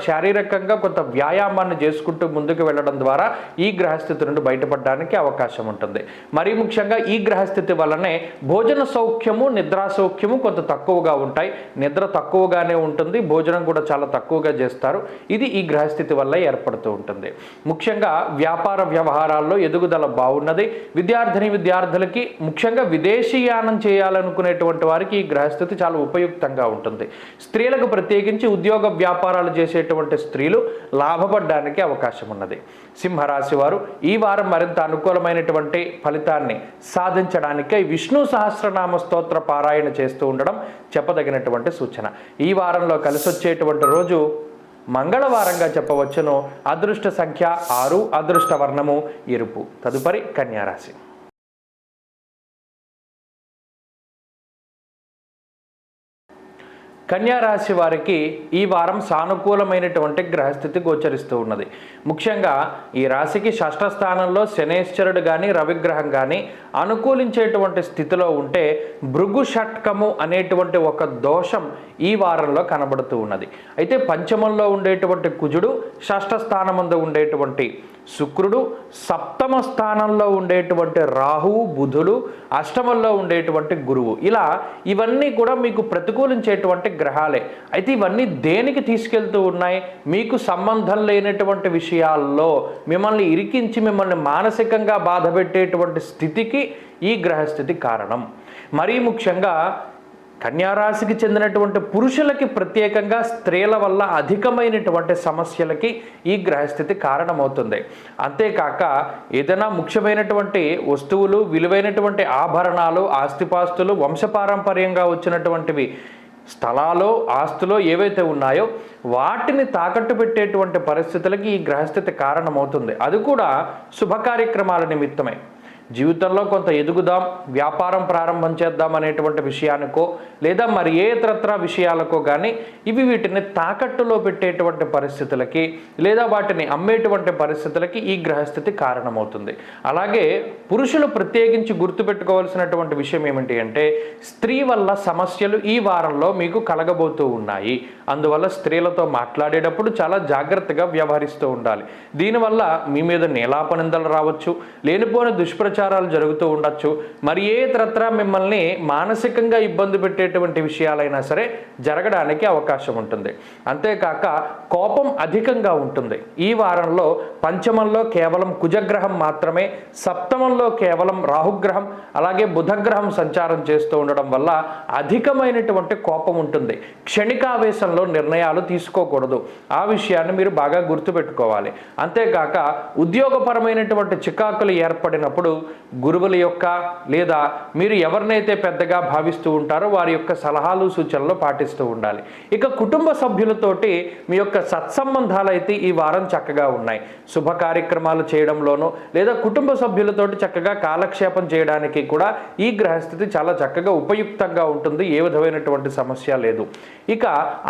Speaker 1: శారీరకంగా కొంత వ్యాయామాన్ని చేసుకుంటూ ముందుకు వెళ్ళడం ద్వారా ఈ గ్రహస్థితి నుండి బయటపడడానికి అవకాశం ఉంటుంది. మరీ ముఖ్యంగా ఈ గ్రహస్థితి వల్లనే భోజన సౌఖ్యము, నిద్రా సౌఖ్యము కొంత తక్కువగా ఉంటాయి. నిద్ర తక్కువగానే ఉంటుంది, భోజనం కూడా చాలా తక్కువగా చేస్తారు. ఇది ఈ గ్రహస్థితి వల్ల ఏర్పడుతూ ఉంటుంది. ముఖ్యంగా వ్యాపార వ్యవహారాల్లో ఎదుగుదల బాగున్నది. విద్యార్థులకి ముఖ్యంగా విదేశీయానం చేయాలనుకునేటువంటి వారికి ఈ గ్రహస్థితి చాలా ఉపయుక్తంగా ఉంటుంది. స్త్రీలకు ప్రత్యేకించి ఉద్యోగ వ్యాపారాలు చేసేటువంటి స్త్రీలు లాభపడడానికి అవకాశం ఉన్నది. సింహరాశి వారు ఈ వారం మరింత అనుకూలమైనటువంటి ఫలితాన్ని సాధించడానికై విష్ణు సహస్రనామ స్తోత్ర పారాయణ చేస్తూ ఉండడం చెప్పదగినటువంటి సూచన. ఈ వారంలో కలిసొచ్చేటువంటి రోజు మంగళవారంగా చెప్పవచ్చును. అదృష్ట సంఖ్య 6, అదృష్ట వర్ణము ఎరుపు. తదుపరి కన్యారాశి. కన్యారాశి వారికి ఈ వారం సానుకూలమైనటువంటి గ్రహస్థితి గోచరిస్తూ ఉన్నది. ముఖ్యంగా ఈ రాశికి షష్ఠ స్థానంలో శనేశ్వరుడు కానీ రవిగ్రహం కానీ అనుకూలించేటువంటి స్థితిలో ఉంటే భృగు షట్కము అనేటువంటి ఒక దోషం ఈ వారంలో కనబడుతూ ఉన్నది. అయితే పంచమంలో ఉండేటువంటి కుజుడు, షష్ఠ స్థానమందు ఉండేటువంటి శుక్రుడు, సప్తమ స్థానంలో ఉండేటువంటి రాహువు, బుధుడు, అష్టమంలో ఉండేటువంటి గురువు, ఇలా ఇవన్నీ కూడా మీకు ప్రతికూలించేటువంటి గ్రహాలే. అయితే ఇవన్నీ దేనికి తీసుకెళ్తూ ఉన్నాయి? మీకు సంబంధం లేనటువంటి విషయాల్లో మిమ్మల్ని ఇరికించి మిమ్మల్ని మానసికంగా బాధపెట్టేటువంటి స్థితికి ఈ గ్రహస్థితి కారణం. మరీ ముఖ్యంగా కన్యారాశికి చెందినటువంటి పురుషులకి ప్రత్యేకంగా స్త్రీల వల్ల అధికమైనటువంటి సమస్యలకి ఈ గ్రహస్థితి కారణమవుతుంది. అంతేకాక ఏదైనా ముఖ్యమైనటువంటి వస్తువులు, విలువైనటువంటి ఆభరణాలు, ఆస్తిపాస్తులు, వంశపారంపర్యంగా వచ్చినటువంటివి స్థలాలు, ఆస్తులు ఏవైతే ఉన్నాయో వాటిని తాకట్టు పెట్టేటువంటి పరిస్థితులకి ఈ గ్రహస్థితి కారణమవుతుంది. అది కూడా శుభ కార్యక్రమాల నిమిత్తమే. జీవితంలో కొంత ఎదుగుదాం, వ్యాపారం ప్రారంభం చేద్దాం అనేటువంటి విషయానికో లేదా మరి ఏ ఇతరత్ర విషయాలకో కానీ ఇవి వీటిని తాకట్టులో పెట్టేటువంటి పరిస్థితులకి లేదా వాటిని అమ్మేటువంటి పరిస్థితులకి ఈ గ్రహస్థితి కారణమవుతుంది. అలాగే పురుషులు ప్రత్యేకించి గుర్తుపెట్టుకోవాల్సినటువంటి విషయం ఏమిటి అంటే స్త్రీ వల్ల సమస్యలు ఈ వారంలో మీకు కలగబోతూ ఉన్నాయి. అందువల్ల స్త్రీలతో మాట్లాడేటప్పుడు చాలా జాగ్రత్తగా వ్యవహరిస్తూ ఉండాలి. దీనివల్ల మీ మీద నీలాపనిందలు రావచ్చు, లేనిపోని దుష్ప్రచారాలు జరుగుతూ ఉండొచ్చు, మరి ఏ ఇతరత్ర మిమ్మల్ని మానసికంగా ఇబ్బంది పెట్టేటువంటి విషయాలైనా సరే జరగడానికి అవకాశం ఉంటుంది. అంతేకాక కోపం అధికంగా ఉంటుంది. ఈ వారంలో పంచమంలో కేవలం కుజగ్రహం మాత్రమే, సప్తమంలో కేవలం రాహుగ్రహం అలాగే బుధగ్రహం సంచారం చేస్తూ ఉండడం వల్ల అధికమైనటువంటి కోపం ఉంటుంది. క్షణికావేశంలో నిర్ణయాలు తీసుకోకూడదు. ఆ విషయాన్ని మీరు బాగా గుర్తుపెట్టుకోవాలి. అంతేకాక ఉద్యోగపరమైనటువంటి చికాకులు ఏర్పడినప్పుడు గురువుల యొక్క లేదా మీరు ఎవరినైతే పెద్దగా భావిస్తూ ఉంటారో వారి యొక్క సలహాలు, సూచనలు పాటిస్తూ ఉండాలి. ఇక కుటుంబ సభ్యులతోటి మీ యొక్క సత్సంబంధాలు అయితే ఈ వారం చక్కగా ఉన్నాయి. శుభ కార్యక్రమాలు చేయడంలోనూ లేదా కుటుంబ సభ్యులతోటి చక్కగా కాలక్షేపం చేయడానికి కూడా ఈ గ్రహస్థితి చాలా చక్కగా ఉపయుక్తంగా ఉంటుంది. ఏ విధమైనటువంటి సమస్య లేదు. ఇక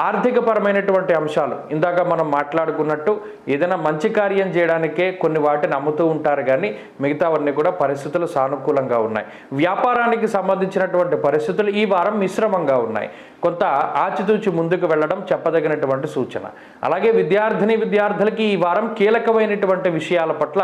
Speaker 1: ఆర్థికపరమైనటువంటి అంశాలు ఇందాక మనం మాట్లాడుకున్నట్టు ఏదైనా మంచి కార్యం చేయడానికే కొన్ని వాటిని అమ్ముతూ ఉంటారు, కానీ మిగతావన్నీ కూడా పరిస్థితులు సానుకూలంగా ఉన్నాయి. వ్యాపారానికి సంబంధించినటువంటి పరిస్థితులు ఈ వారం మిశ్రమంగా ఉన్నాయి. కొంత ఆచితూచి ముందుకు వెళ్ళడం చెప్పదగినటువంటి సూచన. అలాగే విద్యార్థులకి ఈ వారం కీలకమైనటువంటి విషయాల పట్ల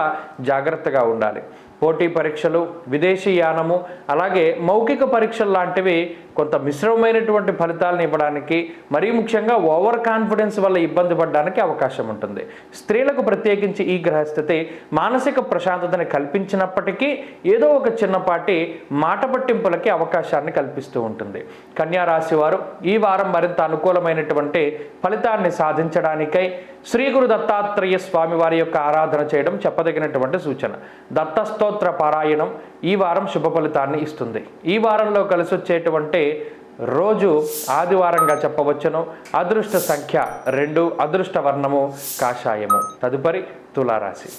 Speaker 1: జాగ్రత్తగా ఉండాలి. పోటీ పరీక్షలు, విదేశీ యానము అలాగే మౌఖిక పరీక్షలు లాంటివి కొంత మిశ్రమమైనటువంటి ఫలితాలను ఇవ్వడానికి, మరీ ముఖ్యంగా ఓవర్ కాన్ఫిడెన్స్ వల్ల ఇబ్బంది పడడానికి అవకాశం ఉంటుంది. స్త్రీలకు ప్రత్యేకించి ఈ గ్రహస్థితి మానసిక ప్రశాంతతని కల్పించినప్పటికీ ఏదో ఒక చిన్నపాటి మాట పట్టింపులకి అవకాశాన్ని కల్పిస్తూ ఉంటుంది. కన్యారాశి వారు ఈ వారం మరింత అనుకూలమైనటువంటి ఫలితాన్ని సాధించడానికై శ్రీ గురు దత్తాత్రేయ స్వామి వారి యొక్క ఆరాధన చేయడం చెప్పదగినటువంటి సూచన. దత్తస్తోత్ర పారాయణం ఈ వారం శుభ ఫలితాన్ని ఇస్తుంది. ఈ వారంలో కలిసి వచ్చేటువంటి రోజు ఆదివారంగా చెప్పవచ్చును. అదృష్ట సంఖ్య 2, అదృష్ట వర్ణము కాషాయము. తదుపరి తులారాశి.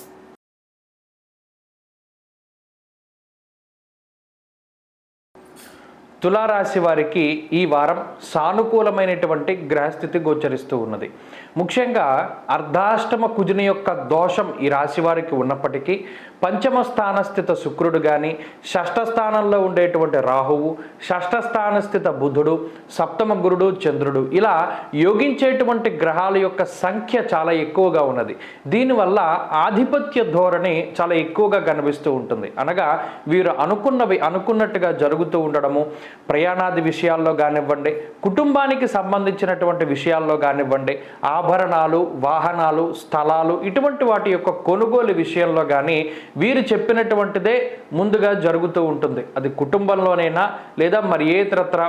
Speaker 1: తులారాశి వారికి ఈ వారం సానుకూలమైనటువంటి గ్రహస్థితి గోచరిస్తూ ఉన్నది. ముఖ్యంగా అర్ధాష్టమ కుజుని యొక్క దోషం ఈ రాశి వారికి ఉన్నప్పటికీ పంచమ స్థానస్థిత శుక్రుడు కానీ, షష్ఠ స్థానంలో ఉండేటువంటి రాహువు, షష్ఠ స్థానస్థిత బుధుడు, సప్తమ గురుడు, చంద్రుడు, ఇలా యోగించేటువంటి గ్రహాల యొక్క సంఖ్య చాలా ఎక్కువగా ఉన్నది. దీనివల్ల ఆధిపత్య ధోరణి చాలా ఎక్కువగా కనిపిస్తూ ఉంటుంది. అనగా వీరు అనుకున్నవి అనుకున్నట్టుగా జరుగుతూ ఉండడము, ప్రయాణాది విషయాల్లో కానివ్వండి, కుటుంబానికి సంబంధించినటువంటి విషయాల్లో కానివ్వండి, ఆభరణాలు, వాహనాలు, స్థలాలు ఇటువంటి వాటి యొక్క కొనుగోలు విషయంలో కానీ వీరు చెప్పినటువంటిదే ముందుగా జరుగుతూ ఉంటుంది. అది కుటుంబంలోనైనా లేదా మరి ఏ ఇతరత్ర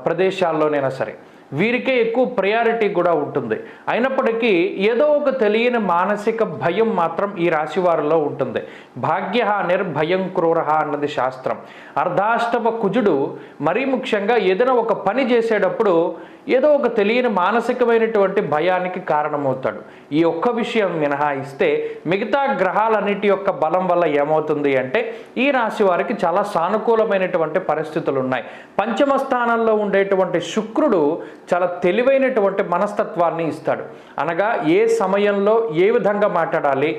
Speaker 1: ప్రదేశాల్లోనైనా సరే వీరికే ఎక్కువ ప్రయారిటీ కూడా ఉంటుంది. అయినప్పటికీ ఏదో ఒక తెలియని మానసిక భయం మాత్రం ఈ రాశి వారిలో ఉంటుంది. భాగ్యహానిర్భయం క్రూరః అన్నది శాస్త్రం. అర్ధాష్టమ కుజుడు మరీ ముఖ్యంగా ఏదైనా ఒక పని చేసేటప్పుడు ఏదో ఒక తెలియని మానసికమైనటువంటి భయానికి కారణమవుతాడు. ఈ ఒక్క విషయం మినహాయిస్తే మిగతా గ్రహాలన్నిటి యొక్క బలం వల్ల ఏమవుతుంది అంటే ఈ రాశి వారికి చాలా సానుకూలమైనటువంటి పరిస్థితులు ఉన్నాయి. పంచమ స్థానంలో ఉండేటువంటి శుక్రుడు చాలా తెలివైనటువంటి మనస్తత్వాన్ని ఇస్తాడు. అనగా ఏ సమయంలో ఏ విధంగా మాట్లాడాలి,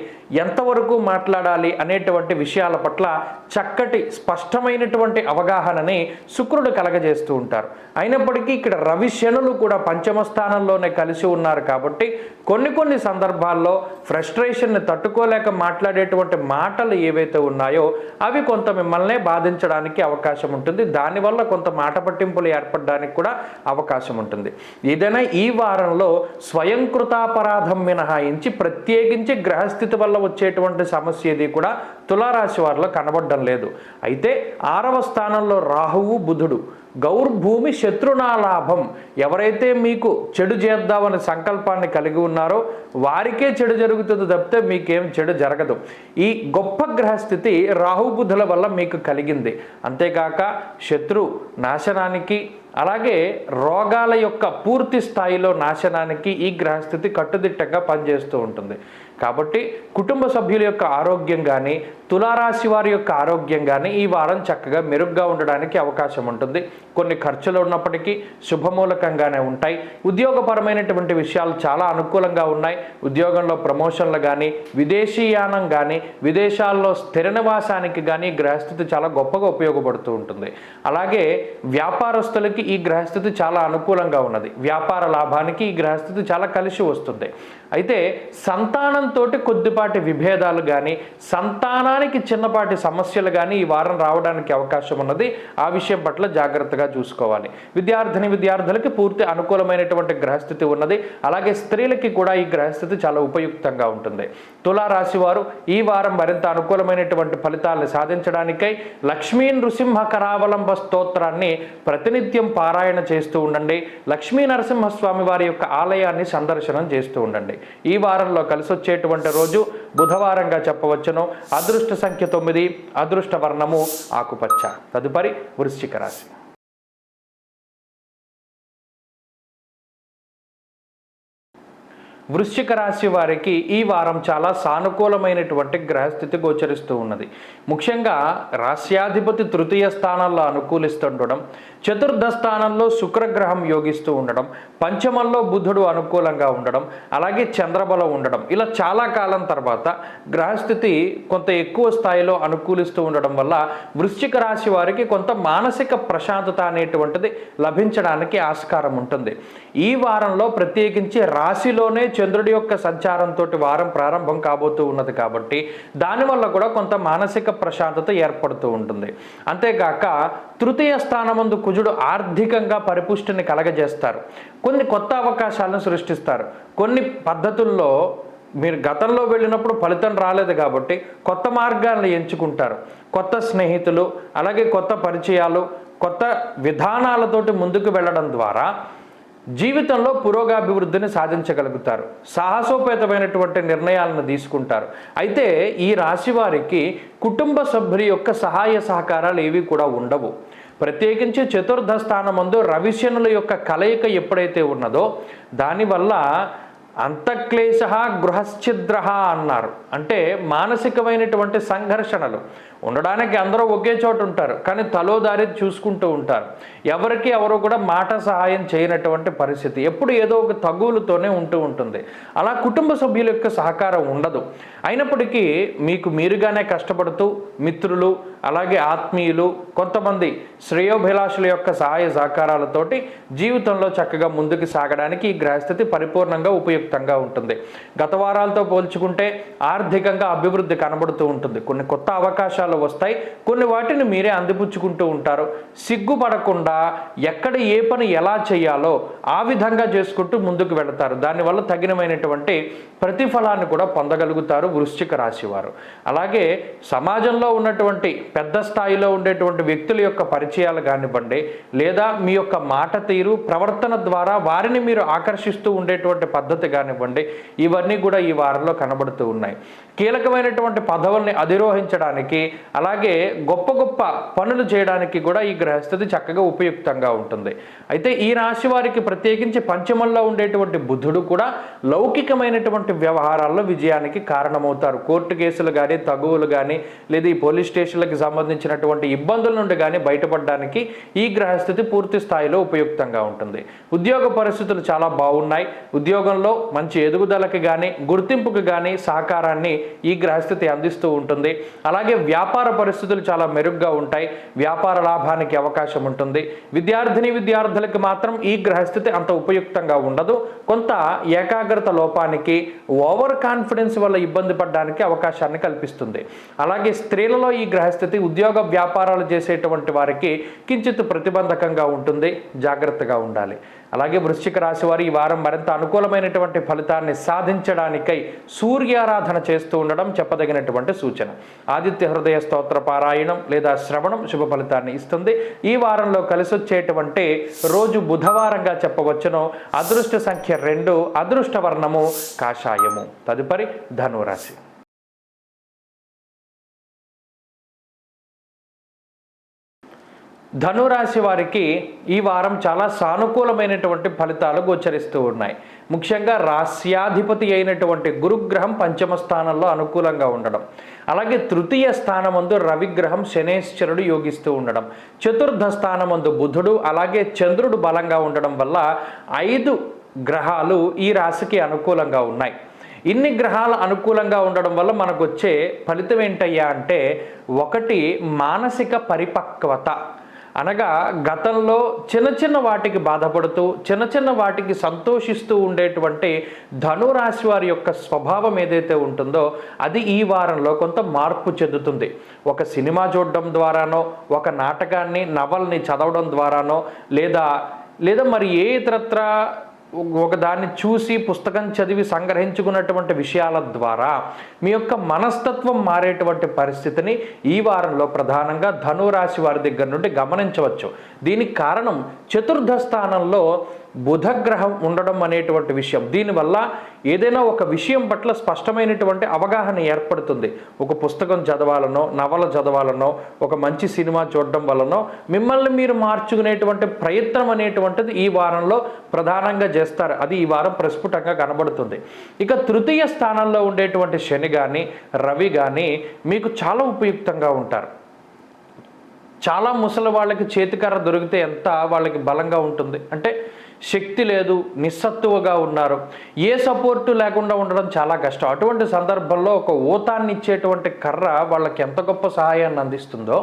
Speaker 1: ఎంతవరకు మాట్లాడాలి అనేటువంటి విషయాల పట్ల చక్కటి స్పష్టమైనటువంటి అవగాహనని శుక్రుడు కలగజేస్తూ ఉంటారు. అయినప్పటికీ ఇక్కడ రవి శనులు కూడా పంచమ స్థానంలోనే కలిసి ఉన్నారు కాబట్టి కొన్ని సందర్భాల్లో ఫ్రస్ట్రేషన్ని తట్టుకోలేక మాట్లాడేటువంటి మాటలు ఏవైతే ఉన్నాయో అవి కొంత మిమ్మల్నే బాధించడానికి అవకాశం ఉంటుంది. దానివల్ల కొంత మాట పట్టింపులు ఏర్పడడానికి కూడా అవకాశం ఉంటుంది. ఏదైనా ఈ వారంలో స్వయంకృతాపరాధం మినహాయించి ప్రత్యేకించి గ్రహస్థితి వల్ల వచ్చేటువంటి సమస్య ఏది కూడా తులారాశి వారిలో కనబడడం లేదు. అయితే 6వ స్థానంలో రాహువు బుధుడు గౌర్భూమి శత్రునాలాభం. ఎవరైతే మీకు చెడు చేద్దామనే సంకల్పాన్ని కలిగి ఉన్నారో వారికే చెడు జరుగుతుంది తప్పితే మీకేం చెడు జరగదు. ఈ గొప్ప గ్రహస్థితి రాహుబుధుల వల్ల మీకు కలిగింది. అంతేకాక శత్రు నాశనానికి అలాగే రోగాల యొక్క పూర్తి స్థాయిలో నాశనానికి ఈ గ్రహస్థితి కట్టుదిట్టంగా పనిచేస్తూ ఉంటుంది. కాబట్టి కుటుంబ సభ్యుల యొక్క ఆరోగ్యం కానీ తులారాశి వారి యొక్క ఆరోగ్యం కానీ ఈ వారం చక్కగా మెరుగ్గా ఉండడానికి అవకాశం ఉంటుంది. కొన్ని ఖర్చులు ఉన్నప్పటికీ శుభమూలకంగానే ఉంటాయి. ఉద్యోగపరమైనటువంటి విషయాలు చాలా అనుకూలంగా ఉన్నాయి. ఉద్యోగంలో ప్రమోషన్లు కానీ విదేశీయానం కానీ విదేశాల్లో స్థిర నివాసానికి కానీ గ్రహస్థితి చాలా గొప్పగా ఉపయోగపడుతూ ఉంటుంది. అలాగే వ్యాపారస్తులకి ఈ గ్రహస్థితి చాలా అనుకూలంగా ఉన్నది. వ్యాపార లాభానికి ఈ గ్రహస్థితి చాలా కలిసి వస్తుంది. అయితే సంతానంతో కొద్దిపాటి విభేదాలు కానీ సంతానానికి చిన్నపాటి సమస్యలు కానీ ఈ వారం రావడానికి అవకాశం ఉన్నది. ఆ విషయం పట్ల జాగ్రత్తగా చూసుకోవాలి. విద్యార్థులకి పూర్తి అనుకూలమైనటువంటి గ్రహస్థితి ఉన్నది. అలాగే స్త్రీలకి కూడా ఈ గ్రహస్థితి చాలా ఉపయుక్తంగా ఉంటుంది. తులారాశి వారు ఈ వారం మరింత అనుకూలమైనటువంటి ఫలితాలను సాధించడానికై లక్ష్మీ నృసింహ కరావలంబ స్తోత్రాన్ని ప్రతినిత్యం పారాయణ చేస్తూ ఉండండి. లక్ష్మీ నరసింహస్వామి వారి యొక్క ఆలయాన్ని సందర్శనం చేస్తూ ఉండండి. ఈ వారంలో కలిసి వచ్చేటువంటి రోజు బుధవారంగా చెప్పవచ్చును. అదృష్ట సంఖ్య 9, అదృష్ట వర్ణము ఆకుపచ్చ. తదుపరి వృశ్చిక రాశి. వృశ్చిక రాశి వారికి ఈ వారం చాలా సానుకూలమైనటువంటి గ్రహస్థితి గోచరిస్తూ ఉన్నది. ముఖ్యంగా రాశ్యాధిపతి తృతీయ స్థానంలో అనుకూలిస్తుండడం, చతుర్థ స్థానంలో శుక్రగ్రహం యోగిస్తూ ఉండడం, పంచమంలో బుధుడు అనుకూలంగా ఉండడం, అలాగే చంద్రబలం ఉండడం, ఇలా చాలా కాలం తర్వాత గ్రహస్థితి కొంత ఎక్కువ స్థాయిలో అనుకూలిస్తూ ఉండడం వల్ల వృశ్చిక రాశి వారికి కొంత మానసిక ప్రశాంతత అనేటువంటిది లభించడానికి ఆస్కారం ఉంటుంది. ఈ వారంలో ప్రత్యేకించి రాశిలోనే చంద్రుడి యొక్క సంచారంతో వారం ప్రారంభం కాబోతూ ఉన్నది కాబట్టి దానివల్ల కూడా కొంత మానసిక ప్రశాంతత ఏర్పడుతూ ఉంటుంది. అంతేగాక తృతీయ స్థానమందు కుజుడు ఆర్థికంగా పరిపుష్టిని కలగజేస్తారు. కొన్ని కొత్త అవకాశాలను సృష్టిస్తారు. కొన్ని పద్ధతుల్లో మీరు గతంలో వెళ్ళినప్పుడు ఫలితం రాలేదు కాబట్టి కొత్త మార్గాలను ఎంచుకుంటారు. కొత్త స్నేహితులు అలాగే కొత్త పరిచయాలు కొత్త విధానాలతోటి ముందుకు వెళ్ళడం ద్వారా జీవితంలో పురోగాభివృద్ధిని సాధించగలుగుతారు. సాహసోపేతమైనటువంటి నిర్ణయాలను తీసుకుంటారు. అయితే ఈ రాశి వారికి కుటుంబ సభ్యుల యొక్క సహాయ సహకారాలు ఏవి కూడా ఉండవు. ప్రత్యేకించి చతుర్థ స్థానమందు రవిశనుల యొక్క కలయిక ఎప్పుడైతే ఉన్నదో దానివల్ల అంతఃక్లేశ గృహశ్చిద్ర అన్నారు. అంటే మానసికమైనటువంటి సంఘర్షణలు ఉండడానికి అందరూ ఒకే చోట ఉంటారు, కానీ తలోదారి చూసుకుంటూ ఉంటారు. ఎవరికి ఎవరు కూడా మాట సహాయం చేయనటువంటి పరిస్థితి ఎప్పుడు ఏదో ఒక తగులుతోనే ఉంటూ ఉంటుంది. అలా కుటుంబ సభ్యుల యొక్క సహకారం ఉండదు. అయినప్పటికీ మీకు మీరుగానే కష్టపడుతూ మిత్రులు అలాగే ఆత్మీయులు కొంతమంది శ్రేయోభిలాషుల యొక్క సహాయ సహకారాలతోటి జీవితంలో చక్కగా ముందుకు సాగడానికి ఈ గ్రహస్థితి పరిపూర్ణంగా ఉపయుక్తంగా ఉంటుంది. గత వారాలతో పోల్చుకుంటే ఆర్థికంగా అభివృద్ధి కనబడుతూ ఉంటుంది. కొన్ని కొత్త అవకాశాలు అవకాశాలు వస్తాయి. కొన్ని వాటిని మీరే అందిపుచ్చుకుంటూ ఉంటారు. సిగ్గుపడకుండా ఎక్కడ ఏ పని ఎలా చేయాలో ఆ విధంగా చేసుకుంటూ ముందుకు వెళతారు. దానివల్ల తగినమైనటువంటి ప్రతిఫలాన్ని కూడా పొందగలుగుతారు వృశ్చిక రాశి వారు. అలాగే సమాజంలో ఉన్నటువంటి పెద్ద స్థాయిలో ఉండేటువంటి వ్యక్తుల యొక్క పరిచయాలు కానివ్వండి, లేదా మీ యొక్క మాట తీరు ప్రవర్తన ద్వారా వారిని మీరు ఆకర్షిస్తూ ఉండేటువంటి పద్ధతి కానివ్వండి, ఇవన్నీ కూడా ఈ వారంలో కనబడుతూ ఉన్నాయి. కీలకమైనటువంటి పదవుల్ని అధిరోహించడానికి, అలాగే గొప్ప గొప్ప పనులు చేయడానికి కూడా ఈ గ్రహస్థితి చక్కగా ఉపయుక్తంగా ఉంటుంది. అయితే ఈ రాశి వారికి ప్రత్యేకించి పంచమంలో ఉండేటువంటి బుధుడు కూడా లౌకికమైనటువంటి వ్యవహారాల్లో విజయానికి కారణమవుతారు. కోర్టు కేసులు కానీ, తగువులు కానీ, లేదా ఈ పోలీస్ స్టేషన్లకు సంబంధించినటువంటి ఇబ్బందుల నుండి కానీ బయటపడడానికి ఈ గ్రహస్థితి పూర్తి స్థాయిలో ఉపయుక్తంగా ఉంటుంది. ఉద్యోగ పరిస్థితులు చాలా బాగున్నాయి. ఉద్యోగంలో మంచి ఎదుగుదలకి కానీ, గుర్తింపుకి కానీ సహకారాన్ని ఈ గ్రహస్థితి అందిస్తూ ఉంటుంది. అలాగే వ్యాపార పరిస్థితులు చాలా మెరుగ్గా ఉంటాయి. వ్యాపార లాభానికి అవకాశం ఉంటుంది. విద్యార్థులకు మాత్రం ఈ గ్రహస్థితి అంత ఉపయుక్తంగా ఉండదు. కొంత ఏకాగ్రత లోపానికి, ఓవర్ కాన్ఫిడెన్స్ వల్ల ఇబ్బంది పడడానికి అవకాశాన్ని కల్పిస్తుంది. అలాగే స్త్రీలలో ఈ గ్రహస్థితి ఉద్యోగ వ్యాపారాలు చేసేటువంటి వారికి కించిత్ ప్రతిబంధకంగా ఉంటుంది. జాగ్రత్తగా ఉండాలి. అలాగే వృశ్చిక రాశి వారు ఈ వారం మరింత అనుకూలమైనటువంటి ఫలితాన్ని సాధించడానికై సూర్యారాధన చేస్తూ ఉండడం చెప్పదగినటువంటి సూచన. ఆదిత్య హృదయ స్తోత్ర పారాయణం లేదా శ్రవణం శుభ ఫలితాన్ని ఇస్తుంది. ఈ వారంలో కలిసొచ్చేటువంటి రోజు బుధవారంగా చెప్పవచ్చును. అదృష్ట సంఖ్య 2, అదృష్ట వర్ణము కాషాయము. తదుపరి ధనురాశి. ధనురాశి వారికి ఈ వారం చాలా సానుకూలమైనటువంటి ఫలితాలు గోచరిస్తూ ఉన్నాయి. ముఖ్యంగా రాస్యాధిపతి అయినటువంటి గురుగ్రహం పంచమ స్థానంలో అనుకూలంగా ఉండడం, అలాగే తృతీయ స్థానమందు రవిగ్రహం శనేశ్వరుడు యోగిస్తూ ఉండడం, చతుర్థ స్థానమందు బుధుడు అలాగే చంద్రుడు బలంగా ఉండడం వల్ల 5 గ్రహాలు ఈ రాశికి అనుకూలంగా ఉన్నాయి. ఇన్ని గ్రహాలు అనుకూలంగా ఉండడం వల్ల మనకు వచ్చే ఫలితం ఏంటయ్యా అంటే, 1 మానసిక పరిపక్వత. అనగా గతంలో చిన్న వాటికి బాధపడుతూ చిన్న వాటికి సంతోషిస్తూ ఉండేటువంటి ధనురాశి వారి యొక్క స్వభావం ఏదైతే ఉంటుందో అది ఈ వారంలో కొంత మార్పు చెందుతుంది. ఒక సినిమా చూడడం ద్వారానో, ఒక నాటకాన్ని నవల్ని చదవడం ద్వారానో, లేదా మరి ఏ ఇతరత్ర ఒక దాన్ని చూసి పుస్తకం చదివి సంగ్రహించుకున్నటువంటి విషయాల ద్వారా మీ యొక్క మనస్తత్వం మారేటువంటి పరిస్థితిని ఈ వారంలో ప్రధానంగా ధనురాశి వారి దగ్గర నుండి గమనించవచ్చు. దీనికి కారణం చతుర్థ స్థానంలో బుధగ్రహం ఉండడం అనేటువంటి విషయం. దీనివల్ల ఏదైనా ఒక విషయం పట్ల స్పష్టమైనటువంటి అవగాహన ఏర్పడుతుంది. ఒక పుస్తకం చదవాలనో, నవల చదవాలనో, ఒక మంచి సినిమా చూడడం వలనో మిమ్మల్ని మీరు మార్చుకునేటువంటి ప్రయత్నం అనేటువంటిది ఈ వారంలో ప్రధానంగా చేస్తారు. అది ఈ వారం ప్రస్ఫుటంగా కనబడుతుంది. ఇక తృతీయ స్థానంలో ఉండేటువంటి శని కానీ, రవి కానీ మీకు చాలా ఉపయుక్తంగా ఉంటారు. చాలా ముసలి వాళ్ళకి చేతికర్ర దొరికితే ఎంత వాళ్ళకి బలంగా ఉంటుంది అంటే, శక్తి లేదు, నిస్సత్తువగా ఉన్నారు, ఏ సపోర్టు లేకుండా ఉండడం చాలా కష్టం. అటువంటి సందర్భంలో ఒక ఊతాన్ని ఇచ్చేటువంటి కర్ర వాళ్ళకి ఎంత గొప్ప సహాయాన్ని అందిస్తుందో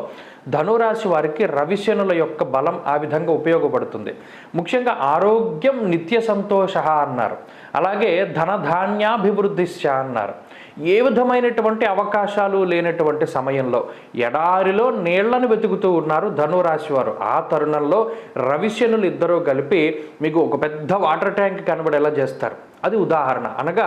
Speaker 1: ధనురాశి వారికి రవిశనుల యొక్క బలం ఆ విధంగా ఉపయోగపడుతుంది. ముఖ్యంగా ఆరోగ్యం నిత్య సంతోష అన్నారు. అలాగే ధనధాన్యాభివృద్ధిశ్చ అన్నారు. ఏ విధమైనటువంటి అవకాశాలు లేనటువంటి సమయంలో ఎడారిలో నీళ్లను వెతుకుతూ ఉన్నారు ధనురాశి వారు. ఆ తరుణంలో రవిశనులు ఇద్దరూ కలిపి మీకు ఒక పెద్ద వాటర్ ట్యాంక్ కనబడేలా చేస్తారు. అది ఉదాహరణ. అనగా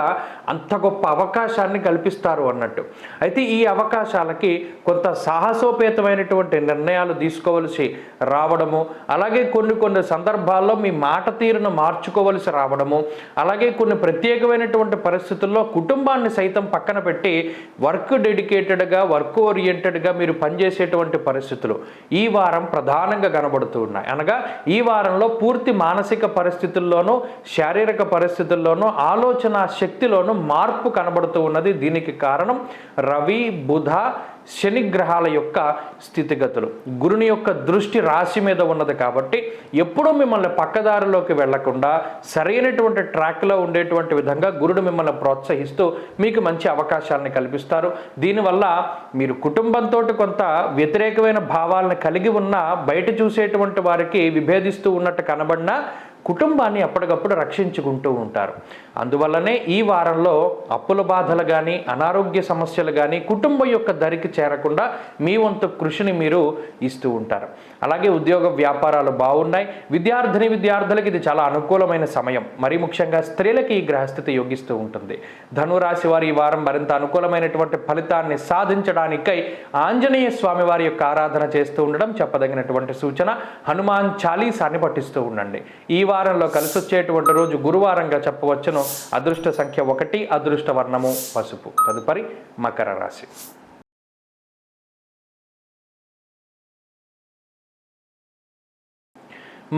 Speaker 1: అంత గొప్ప అవకాశాన్ని కల్పిస్తారు అన్నట్టు. అయితే ఈ అవకాశాలకి కొంత సాహసోపేతమైనటువంటి నిర్ణయాలు తీసుకోవలసి రావడము, అలాగే కొన్ని సందర్భాల్లో మీ మాట తీరును మార్చుకోవలసి రావడము, అలాగే కొన్ని ప్రత్యేకమైనటువంటి పరిస్థితుల్లో కుటుంబాన్ని సైతం పక్కన పెట్టి వర్క్ డెడికేటెడ్గా, వర్క్ ఓరియంటెడ్గా మీరు పనిచేసేటువంటి పరిస్థితులు ఈ వారం ప్రధానంగా కనబడుతూ ఉన్నాయి. అనగా ఈ వారంలో పూర్తి మానసిక పరిస్థితుల్లోనూ, శారీరక పరిస్థితుల్లోనూ, ఆలోచన శక్తిలోనూ మార్పు కనబడుతూ ఉన్నది. దీనికి కారణం రవి, బుధ, శని గ్రహాల యొక్క స్థితిగతులు. గురుని యొక్క దృష్టి రాశి మీద ఉన్నది కాబట్టి ఎప్పుడూ మిమ్మల్ని పక్కదారిలోకి వెళ్లకుండా సరైనటువంటి ట్రాక్లో ఉండేటువంటి విధంగా గురుడు మిమ్మల్ని ప్రోత్సహిస్తూ మీకు మంచి అవకాశాలను కల్పిస్తారు. దీనివల్ల మీరు కుటుంబంతో కొంత వ్యతిరేకమైన భావాలను కలిగి ఉన్న, బయట చూసేటువంటి వారికి విభేదిస్తూ ఉన్నట్టు కనబడినా కుటుంబాన్ని అప్పటికప్పుడు రక్షించుకుంటూ ఉంటారు. అందువల్లనే ఈ వారంలో అప్పుల బాధలు కానీ అనారోగ్య సమస్యలు కానీ కుటుంబం యొక్క దరికి చేరకుండా మీ వంతు కృషిని మీరు ఇస్తూ ఉంటారు. అలాగే ఉద్యోగ వ్యాపారాలు బాగున్నాయి. విద్యార్థులకి ఇది చాలా అనుకూలమైన సమయం. మరీ ముఖ్యంగా స్త్రీలకి ఈ గ్రహస్థితి యోగిస్తూ ఉంటుంది. ధనురాశి వారి ఈ వారం మరింత అనుకూలమైనటువంటి ఫలితాన్ని సాధించడానికై ఆంజనేయ స్వామి వారి యొక్క ఆరాధన చేస్తూ ఉండడం చెప్పదగినటువంటి సూచన. హనుమాన్ చాలీసాన్ని పఠిస్తూ ఉండండి. ఈ వారంలో కలిసి వచ్చేటువంటి రోజు గురువారంగా చెప్పవచ్చును. అదృష్ట సంఖ్య 1, అదృష్ట వర్ణము పసుపు. తదుపరి మకర రాశి.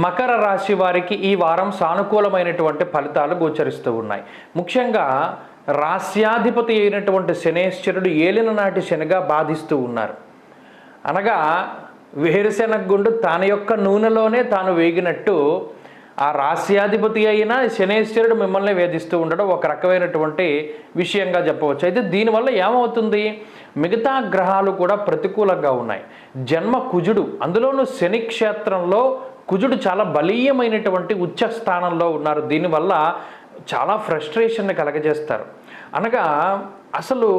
Speaker 1: మకర రాశి వారికి ఈ వారం సానుకూలమైనటువంటి ఫలితాలు గోచరిస్తూ ఉన్నాయి. ముఖ్యంగా రాస్యాధిపతి అయినటువంటి శనేశ్వరుడు ఏలిన నాటి శనిగా బాధిస్తూ ఉన్నారు. అనగా వేరుశెనగ గుండు తన యొక్క నూనెలోనే తాను వేగినట్టు ఆ రాస్యాధిపతి అయిన శనేశ్వరుడు మిమ్మల్ని వేధిస్తూ ఉండడం ఒక రకమైనటువంటి విషయంగా చెప్పవచ్చు. అయితే దీనివల్ల ఏమవుతుంది, మిగతా గ్రహాలు కూడా ప్రతికూలంగా ఉన్నాయి. జన్మ కుజుడు, అందులోనూ శని క్షేత్రంలో కుజుడు చాలా బలీయమైనటువంటి ఉచ్చ స్థానంలో ఉన్నారు. దీనివల్ల చాలా ఫ్రస్ట్రేషన్ని కలగజేస్తారు. అనగా అసలు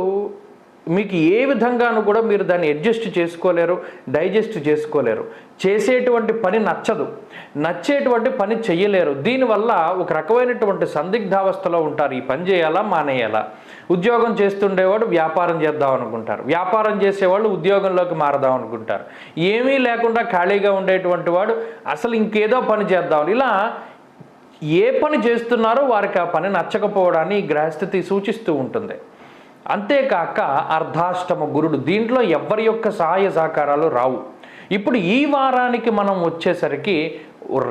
Speaker 1: మీకు ఏ విధంగానూ కూడా మీరు దాన్ని అడ్జస్ట్ చేసుకోలేరు, డైజెస్ట్ చేసుకోలేరు. చేసేటువంటి పని నచ్చదు, నచ్చేటువంటి పని చెయ్యలేరు. దీనివల్ల ఒక రకమైనటువంటి సందిగ్ధావస్థలో ఉంటారు. ఈ పని చేయాలా మానేయాలా? ఉద్యోగం చేస్తుండేవాడు వ్యాపారం చేద్దాం అనుకుంటారు, వ్యాపారం చేసేవాళ్ళు ఉద్యోగంలోకి మారదాం అనుకుంటారు. ఏమీ లేకుండా ఖాళీగా ఉండేటువంటి వాడు అసలు ఇంకేదో పని చేద్దాం. ఇలా ఏ పని చేస్తున్నారో వారికి ఆ పని నచ్చకపోవడాన్ని ఈ గ్రహస్థితి సూచిస్తూ ఉంటుంది. అంతేకాక అర్ధాష్టమ గురుడు, దీంట్లో ఎవరి యొక్క సహాయ సహకారాలు రావు. ఇప్పుడు ఈ వారానికి మనం వచ్చేసరికి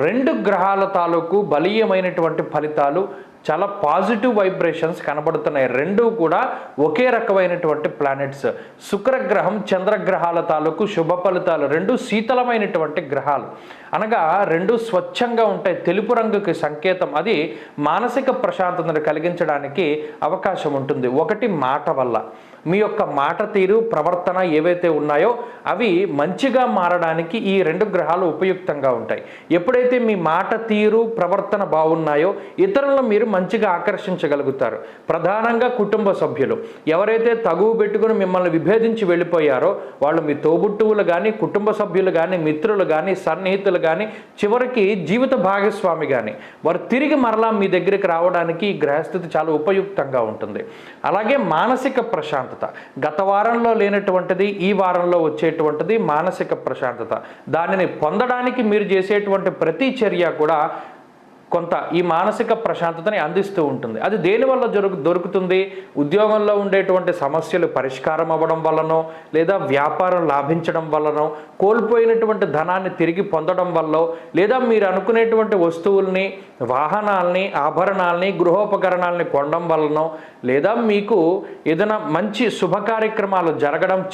Speaker 1: 2 గ్రహాల తాలూకు బలీయమైనటువంటి ఫలితాలు, చాలా పాజిటివ్ వైబ్రేషన్స్ కనబడుతున్నాయి. 2 కూడా ఒకే రకమైనటువంటి ప్లానెట్స్. శుక్రగ్రహం చంద్రగ్రహాల తాలూకు శుభ ఫలితాలు. 2 శీతలమైనటువంటి గ్రహాలు, అనగా 2 స్వచ్ఛంగా ఉంటాయి. తెలుపు రంగుకి సంకేతం. అది మానసిక ప్రశాంతతను కలిగించడానికి అవకాశం ఉంటుంది. ఒకటి మాట వల్ల, మీ యొక్క మాట తీరు ప్రవర్తన ఏవైతే ఉన్నాయో అవి మంచిగా మారడానికి ఈ 2 గ్రహాలు ఉపయుక్తంగా ఉంటాయి. ఎప్పుడైతే మీ మాట తీరు ప్రవర్తన బాగున్నాయో ఇతరులను మీరు మంచిగా ఆకర్షించగలుగుతారు. ప్రధానంగా కుటుంబ సభ్యులు ఎవరైతే తగువ పెట్టుకుని మిమ్మల్ని విభేదించి వెళ్ళిపోయారో వాళ్ళు మీ తోబుట్టువులు కానీ, కుటుంబ సభ్యులు కానీ, మిత్రులు కానీ, సన్నిహితులు కానీ, చివరికి జీవిత భాగస్వామి కానీ వారు తిరిగి మరలా మీ దగ్గరికి రావడానికి ఈ గ్రహస్థితి చాలా ఉపయుక్తంగా ఉంటుంది. అలాగే మానసిక ప్రశాంతత, గత వారంలో లేనటువంటిది ఈ వారంలో వచ్చేటువంటిది మానసిక ప్రశాంతత. దానిని పొందడానికి మీరు చేసేటువంటి ప్రతి చర్య కూడా కొంత ఈ మానసిక ప్రశాంతతని అందిస్తూ ఉంటుంది. అది దేనివల్ల దొరుకుతుంది? ఉద్యోగంలో ఉండేటువంటి సమస్యలు పరిష్కారం అవ్వడం వల్లనో, లేదా వ్యాపారం లాభించడం వల్లనో, కోల్పోయినటువంటి ధనాన్ని తిరిగి పొందడం వల్ల, లేదా మీరు అనుకునేటువంటి వస్తువుల్ని, వాహనాల్ని, ఆభరణాలని, గృహోపకరణాలని కొనడం వల్లనో, లేదా మీకు ఏదైనా మంచి శుభ కార్యక్రమాలు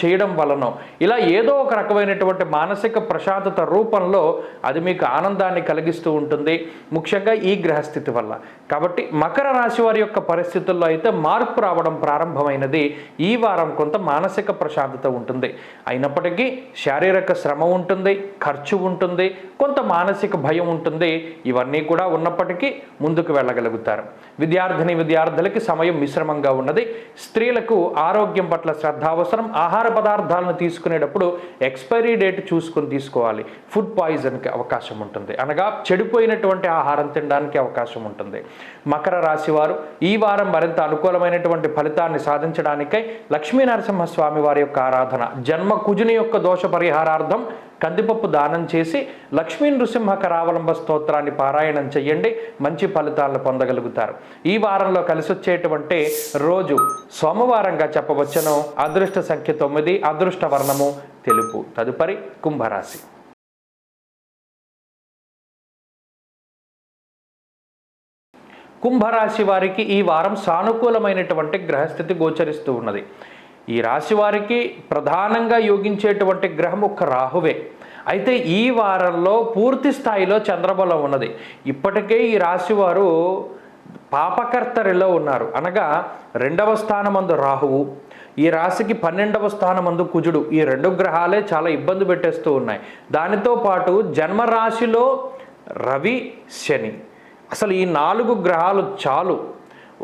Speaker 1: చేయడం వల్లనో, ఇలా ఏదో ఒక రకమైనటువంటి మానసిక ప్రశాంతత రూపంలో అది మీకు ఆనందాన్ని కలిగిస్తూ ఉంటుంది, ముఖ్యంగా ఈ గ్రహస్థితి వల్ల. కాబట్టి మకర రాశి వారి యొక్క పరిస్థితుల్లో అయితే మార్పు రావడం ప్రారంభమైనది. ఈ వారం కొంత మానసిక ప్రశాంతత ఉంటుంది. అయినప్పటికీ శారీరక శ్రమ ఉంటుంది, ఖర్చు ఉంటుంది, కొంత మానసిక భయం ఉంటుంది. ఇవన్నీ కూడా ఉన్నప్పటికీ ముందుకు వెళ్ళగలుగుతారు. విద్యార్థులకి సమయం మిశ్రమంగా ఉన్నది. స్త్రీలకు ఆరోగ్యం పట్ల శ్రద్ధ అవసరం. ఆహార పదార్థాలను తీసుకునేటప్పుడు ఎక్స్పైరీ డేట్ చూసుకొని తీసుకోవాలి. ఫుడ్ పాయిజన్కి అవకాశం ఉంటుంది, అనగా చెడిపోయినటువంటి ఆహారం తినడానికి అవకాశం ఉంటుంది. మకర రాశి వారు ఈ వారం మరింత అనుకూలమైనటువంటి ఫలితాన్ని సాధించడానికై లక్ష్మీనరసింహస్వామి వారి యొక్క ఆరాధన, జన్మ కుజుని యొక్క దోష పరిహారార్థం కందిపప్పు దానం చేసి లక్ష్మీ నృసింహ కరావలంబ స్తోత్రాన్ని పారాయణం చెయ్యండి. మంచి ఫలితాలను పొందగలుగుతారు. ఈ వారంలో కలిసి వచ్చేటువంటి రోజు సోమవారంగా చెప్పవచ్చును. అదృష్ట సంఖ్య 9, అదృష్ట వర్ణము తెలుపు. తదుపరి కుంభరాశి. కుంభరాశి వారికి ఈ వారం సానుకూలమైనటువంటి గ్రహస్థితి గోచరిస్తూ ఉన్నది. ఈ రాశి వారికి ప్రధానంగా యోగించేటువంటి గ్రహం ఒక్క రాహువే. అయితే ఈ వారంలో పూర్తి స్థాయిలో చంద్రబలం ఉన్నది. ఇప్పటికే ఈ రాశి వారు పాపకర్తరిలో ఉన్నారు, అనగా 2వ స్థానమందు రాహువు, ఈ రాశికి 12వ స్థానమందు కుజుడు. ఈ 2 గ్రహాలే చాలా ఇబ్బంది పెట్టేస్తూ ఉన్నాయి. దానితో పాటు జన్మరాశిలో రవి, శని, అసలు ఈ 4 గ్రహాలు చాలు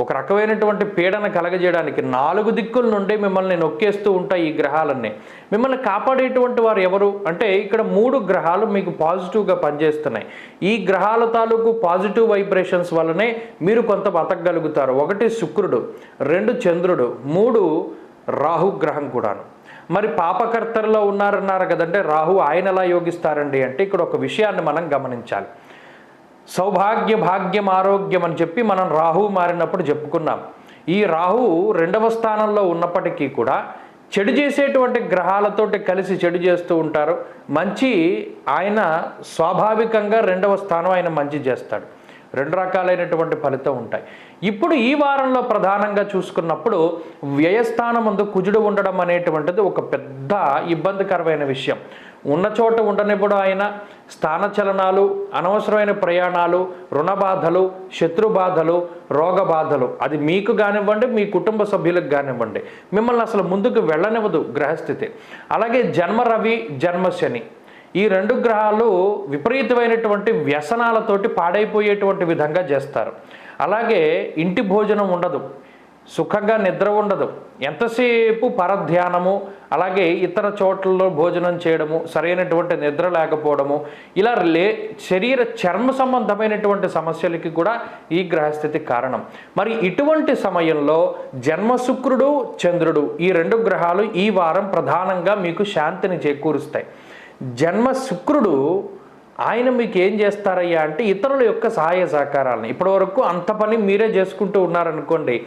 Speaker 1: ఒక రకమైనటువంటి పీడన కలగజేయడానికి. 4 దిక్కుల నుండి మిమ్మల్ని నొక్కేస్తూ ఉంటాయి ఈ గ్రహాలన్నీ. మిమ్మల్ని కాపాడేటువంటి వారు ఎవరు అంటే ఇక్కడ 3 గ్రహాలు మీకు పాజిటివ్గా పనిచేస్తున్నాయి. ఈ గ్రహాల తాలూకు పాజిటివ్ వైబ్రేషన్స్ వల్లనే మీరు కొంత బతకగలుగుతారు. 1 శుక్రుడు, 2 చంద్రుడు, 3 రాహుగ్రహం కూడాను. మరి పాపకర్తల్లో ఉన్నారన్నారు కదంటే రాహు ఆయన ఎలా యోగిస్తారండి అంటే ఇక్కడ ఒక విషయాన్ని మనం గమనించాలి. సౌభాగ్య భాగ్యం ఆరోగ్యం అని చెప్పి మనం రాహు మారినప్పుడు చెప్పుకున్నాం. ఈ రాహు 2వ స్థానంలో ఉన్నప్పటికీ కూడా చెడు చేసేటువంటి గ్రహాలతోటి కలిసి చెడు చేస్తూ ఉంటారు. మంచి ఆయన స్వాభావికంగా 2వ స్థానం ఆయన మంచి చేస్తాడు. 2 రకాలైనటువంటి ఫలితం ఉంటాయి. ఇప్పుడు ఈ వారంలో ప్రధానంగా చూసుకున్నప్పుడు వ్యయస్థానం ముందు కుజుడు ఉండడం అనేటువంటిది ఒక పెద్ద ఇబ్బందికరమైన విషయం. ఉన్న చోట ఉండనివ్వడం ఆయన స్థానచలనాలు, అనవసరమైన ప్రయాణాలు, రుణ బాధలు, శత్రు బాధలు, రోగ బాధలు, అది మీకు కానివ్వండి మీ కుటుంబ సభ్యులకు కానివ్వండి, మిమ్మల్ని అసలు ముందుకు వెళ్ళనివ్వదు గ్రహస్థితి. అలాగే జన్మ రవి, జన్మ శని, ఈ 2 గ్రహాలు విపరీతమైనటువంటి వ్యసనాలతోటి పాడైపోయేటువంటి విధంగా చేస్తారు. అలాగే ఇంటి భోజనం ఉండదు, సుఖంగా నిద్ర ఉండదు, ఎంతసేపు పరధ్యానము, అలాగే ఇతర చోట్లలో భోజనం చేయడము, సరైనటువంటి నిద్ర లేకపోవడము, ఇలా శరీర చర్మ సంబంధమైనటువంటి సమస్యలకి కూడా ఈ గ్రహస్థితి కారణం. మరి ఇటువంటి సమయంలో జన్మ శుక్రుడు, చంద్రుడు, ఈ 2 గ్రహాలు ఈ వారం ప్రధానంగా మీకు శాంతిని చేకూరుస్తాయి. జన్మ శుక్రుడు ఆయన మీకు ఏం చేస్తారయ్యా అంటే ఇతరుల యొక్క సహాయ సహకారాలను, ఇప్పటివరకు అంత పని మీరే చేసుకుంటూ ఉన్నారనుకోండి,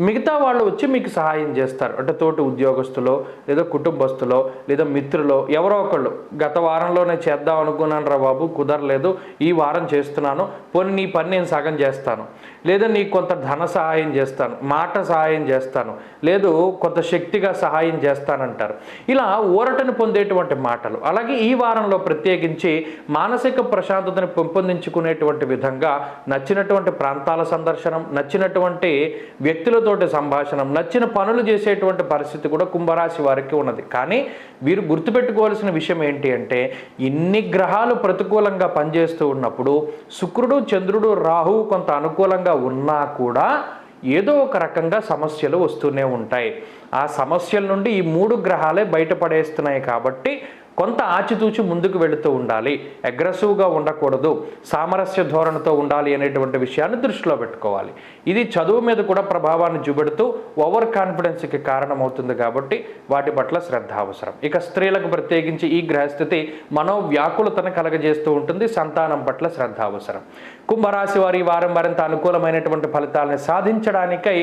Speaker 1: మిగతా వాళ్ళు వచ్చి మీకు సహాయం చేస్తారు. అంటే తోటి ఉద్యోగస్తులో, లేదా కుటుంబస్తులో, లేదా మిత్రులో ఎవరో ఒకళ్ళు, గత వారంలోనే చేద్దాం అనుకున్నాను రా బాబు కుదరలేదు, ఈ వారం చేస్తున్నాను, పోనీ నీ పని నేను సగం చేస్తాను, లేదా నీకు కొంత ధన సహాయం చేస్తాను, మాట సహాయం చేస్తాను, లేదు కొంత శక్తిగా సహాయం చేస్తానంటారు. ఇలా ఊరటను పొందేటువంటి మాటలు. అలాగే ఈ వారంలో ప్రత్యేకించి మానసిక ప్రశాంతతను పెంపొందించుకునేటువంటి విధంగా నచ్చినటువంటి ప్రాంతాల సందర్శనం, నచ్చినటువంటి వ్యక్తులతోటి సంభాషణం, నచ్చిన పనులు చేసేటువంటి పరిస్థితి కూడా కుంభరాశి వారికి ఉన్నది. కానీ వీరు గుర్తుపెట్టుకోవాల్సిన విషయం ఏంటి అంటే ఇన్ని గ్రహాలు ప్రతికూలంగా పనిచేస్తూ ఉన్నప్పుడు శుక్రుడు, చంద్రుడు, రాహు కొంత అనుకూలంగా ఉన్నా కూడా ఏదో ఒక రకంగా సమస్యలు వస్తూనే ఉంటాయి. ఆ సమస్యల నుండి ఈ 3 గ్రహాలే బయటపడేస్తున్నాయి. కాబట్టి కొంత ఆచితూచి ముందుకు వెళుతూ ఉండాలి, అగ్రెసివ్గా ఉండకూడదు, సామరస్య ధోరణితో ఉండాలి అనేటువంటి విషయాన్ని దృష్టిలో పెట్టుకోవాలి. ఇది చదువు మీద కూడా ప్రభావాన్ని చూపెడుతూ ఓవర్ కాన్ఫిడెన్స్కి కారణమవుతుంది. కాబట్టి వాటి పట్ల శ్రద్ధ అవసరం. ఇక స్త్రీలకు ప్రత్యేకించి ఈ గ్రహస్థితి మనోవ్యాకులతను కలగజేస్తూ ఉంటుంది. సంతానం పట్ల శ్రద్ధ అవసరం. కుంభరాశి వారి వారం మరింత అనుకూలమైనటువంటి ఫలితాలను సాధించడానికై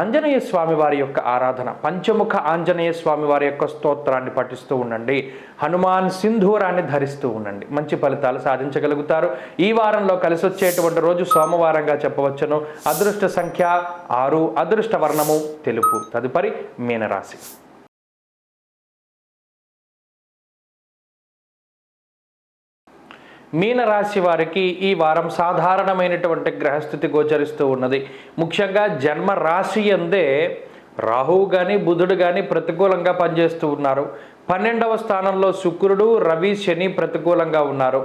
Speaker 1: ఆంజనేయ స్వామి వారి యొక్క ఆరాధన, పంచముఖ ఆంజనేయ స్వామి వారి యొక్క స్తోత్రాన్ని పఠిస్తూ ఉండండి. హనుమాన్ సింధూరాన్ని ధరిస్తూ ఉండండి. మంచి ఫలితాలు సాధించగలుగుతారు. ఈ వారంలో కలిసి వచ్చేటువంటి రోజు సోమవారంగా చెప్పవచ్చును. అదృష్ట సంఖ్య 6, అదృష్ట వర్ణము తెలుపు. తదుపరి మీనరాశి. మీనరాశి వారికి ఈ వారం సాధారణమైనటువంటి గ్రహస్థితి గోచరిస్తూ ఉన్నది. ముఖ్యంగా జన్మ రాశి అందే రాహువు కానీ బుధుడు కానీ ప్రతికూలంగా పనిచేస్తూ ఉన్నారు. 12వ స్థానంలో శుక్రుడు, రవి, శని ప్రతికూలంగా ఉన్నారు.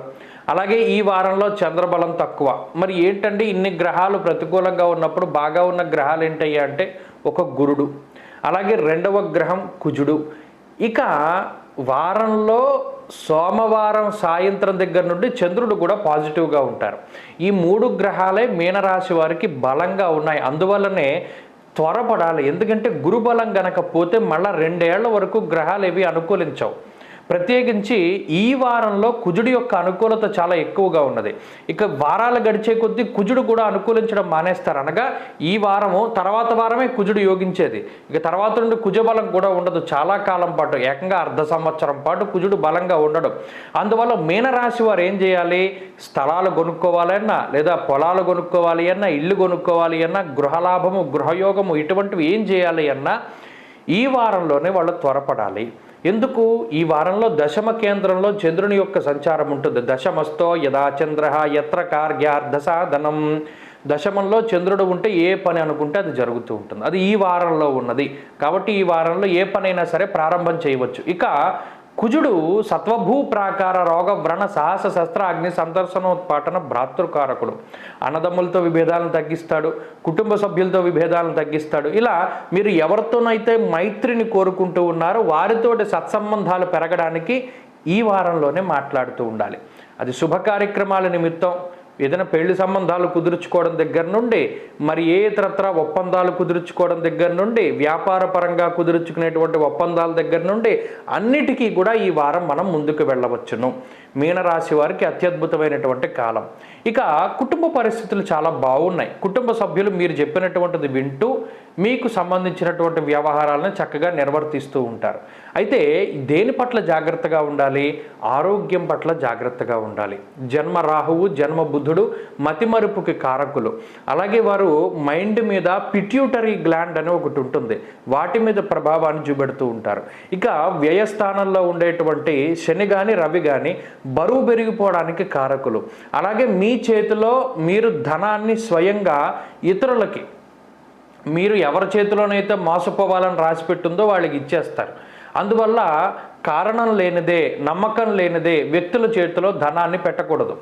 Speaker 1: అలాగే ఈ వారంలో చంద్రబలం తక్కువ. మరి ఏంటంటే ఇన్ని గ్రహాలు ప్రతికూలంగా ఉన్నప్పుడు బాగా ఉన్న గ్రహాలు ఏంటయ్యా అంటే ఒక గురుడు, అలాగే 2వ గ్రహం కుజుడు. ఇక వారంలో సోమవారం సాయంత్రం దగ్గర నుండి చంద్రుడు కూడా పాజిటివ్గా ఉంటారు. ఈ 3 గ్రహాలే మీనరాశి వారికి బలంగా ఉన్నాయి. అందువల్లనే త్వరపడాలి. ఎందుకంటే గురుబలం గనక పోతే మళ్ళీ 2 ఏళ్ల వరకు గ్రహాలు ఏవి అనుకూలించవు. ప్రత్యేకించి ఈ వారంలో కుజుడి యొక్క అనుకూలత చాలా ఎక్కువగా ఉన్నది. ఇక వారాలు గడిచే కొద్దీ కుజుడు కూడా అనుకూలించడం మానేస్తారు. అనగా ఈ వారము తర్వాత వారమే కుజుడు యోగించేది. ఇక తర్వాత నుండి కుజబలం కూడా ఉండదు. చాలా కాలం పాటు, ఏకంగా 1/2 సంవత్సరం పాటు కుజుడు బలంగా ఉండడు. అందువల్ల మీనరాశి వారు ఏం చేయాలి? స్థలాలు కొనుక్కోవాలన్నా, లేదా పొలాలు కొనుక్కోవాలి అన్నా, ఇల్లు కొనుక్కోవాలి అన్నా, గృహలాభము, గృహయోగము ఇటువంటివి ఏం చేయాలి అన్నా ఈ వారంలోనే వాళ్ళు త్వరపడాలి. ఎందుకు? ఈ వారంలో దశమ కేంద్రంలో చంద్రుని యొక్క సంచారం ఉంటుంది. దశమస్తో యదా చంద్ర యత్ర కార్యార్థ సాధనం. దశమంలో చంద్రుడు ఉంటే ఏ పని అనుకుంటే అది జరుగుతూ ఉంటుంది. అది ఈ వారంలో ఉన్నది. కాబట్టి ఈ వారంలో ఏ పనైనా సరే ప్రారంభం చేయవచ్చు. ఇక కుజుడు సత్వభూ ప్రాకార రోగ వ్రణ సాహస శస్త్ర అగ్ని సందర్శనోత్పాటన భ్రాతృకారకుడు. అన్నదమ్ములతో విభేదాలను తగ్గిస్తాడు, కుటుంబ సభ్యులతో విభేదాలను తగ్గిస్తాడు. ఇలా మీరు ఎవరితోనైతే మైత్రిని కోరుకుంటూ ఉన్నారో వారితోటి సత్సంబంధాలు పెరగడానికి ఈ వారంలోనే మాట్లాడుతూ ఉండాలి. అది శుభ కార్యక్రమాల నిమిత్తం, ఏదైనా పెళ్లి సంబంధాలు కుదుర్చుకోవడం దగ్గర నుండి, మరి ఏ ఇతరత్ర ఒప్పందాలు కుదుర్చుకోవడం దగ్గర నుండి, వ్యాపార పరంగా కుదుర్చుకునేటువంటి ఒప్పందాల దగ్గర నుండి అన్నిటికీ కూడా ఈ వారం మనం ముందుకు వెళ్ళవచ్చును. మీనరాశి వారికి అత్యద్భుతమైనటువంటి కాలం. ఇక కుటుంబ పరిస్థితులు చాలా బాగున్నాయి. కుటుంబ సభ్యులు మీరు చెప్పినటువంటిది వింటూ మీకు సంబంధించినటువంటి వ్యవహారాలను చక్కగా నిర్వర్తిస్తూ ఉంటారు. అయితే దేని పట్ల జాగ్రత్తగా ఉండాలి? ఆరోగ్యం పట్ల జాగ్రత్తగా ఉండాలి. జన్మ రాహువు, జన్మ బుధుడు మతిమరుపుకి కారకులు. అలాగే వారు మైండ్ మీద పిట్యూటరీ గ్లాండ్ అని ఒకటి ఉంటుంది, వాటి మీద ప్రభావాన్ని చూపెడుతూ ఉంటారు. ఇక వ్యయస్థానంలో ఉండేటువంటి శని కానీ రవి కానీ బరువు పెరిగిపోవడానికి కారకులు. అలాగే మీ చేతిలో మీరు ధనాన్ని స్వయంగా ఇతరులకి, మీరు ఎవరి చేతిలోనైతే మోసపోవాలని రాసిపెట్టుందో వాళ్ళకి ఇచ్చేస్తారు. అందువల్ల కారణం లేనిదే, నమ్మకం లేనిదే వ్యక్తుల చేతిలో ధనాన్ని పెట్టకూడదు.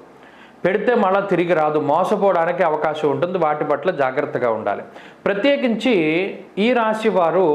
Speaker 1: పెడితే మళ్ళీ తిరిగి రాదు, మోసపోవడానికి అవకాశం ఉంటుంది. వాటి పట్ల జాగ్రత్తగా ఉండాలి. ప్రత్యేకించి ఈ రాశి వారు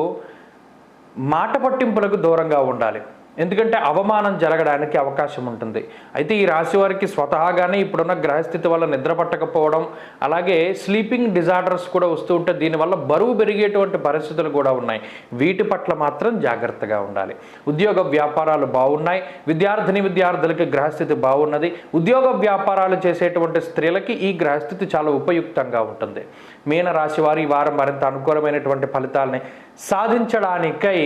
Speaker 1: మాట పట్టింపులకు దూరంగా ఉండాలి. ఎందుకంటే అవమానం జరగడానికి అవకాశం ఉంటుంది. అయితే ఈ రాశి వారికి స్వతహాగానే ఇప్పుడున్న గ్రహస్థితి వల్ల నిద్ర పట్టకపోవడం, అలాగే స్లీపింగ్ డిజార్డర్స్ కూడా వస్తూ ఉంటే దీనివల్ల బరువు పెరిగేటువంటి పరిస్థితులు కూడా ఉన్నాయి. వీటి పట్ల మాత్రం జాగ్రత్తగా ఉండాలి. ఉద్యోగ వ్యాపారాలు బాగున్నాయి. విద్యార్థులకి గ్రహస్థితి బాగున్నది. ఉద్యోగ వ్యాపారాలు చేసేటువంటి స్త్రీలకి ఈ గ్రహస్థితి చాలా ఉపయుక్తంగా ఉంటుంది. మీన రాశి వారు ఈ వారం మరింత అనుకూలమైనటువంటి ఫలితాలని సాధించడానికై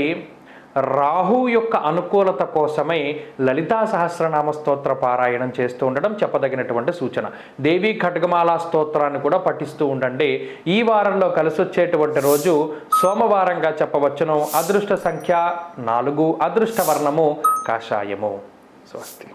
Speaker 1: రాహు యొక్క అనుకూలత కోసమై లలితా సహస్రనామ స్తోత్ర పారాయణం చేస్తూ ఉండడం చెప్పదగినటువంటి సూచన. దేవీ ఖడ్గమాల స్తోత్రాన్ని కూడా పఠిస్తూ ఉండండి. ఈ వారంలో కలిసి వచ్చేటువంటి రోజు సోమవారంగా చెప్పవచ్చును. అదృష్ట సంఖ్య 4, అదృష్ట వర్ణము కాషాయము. స్వస్తి.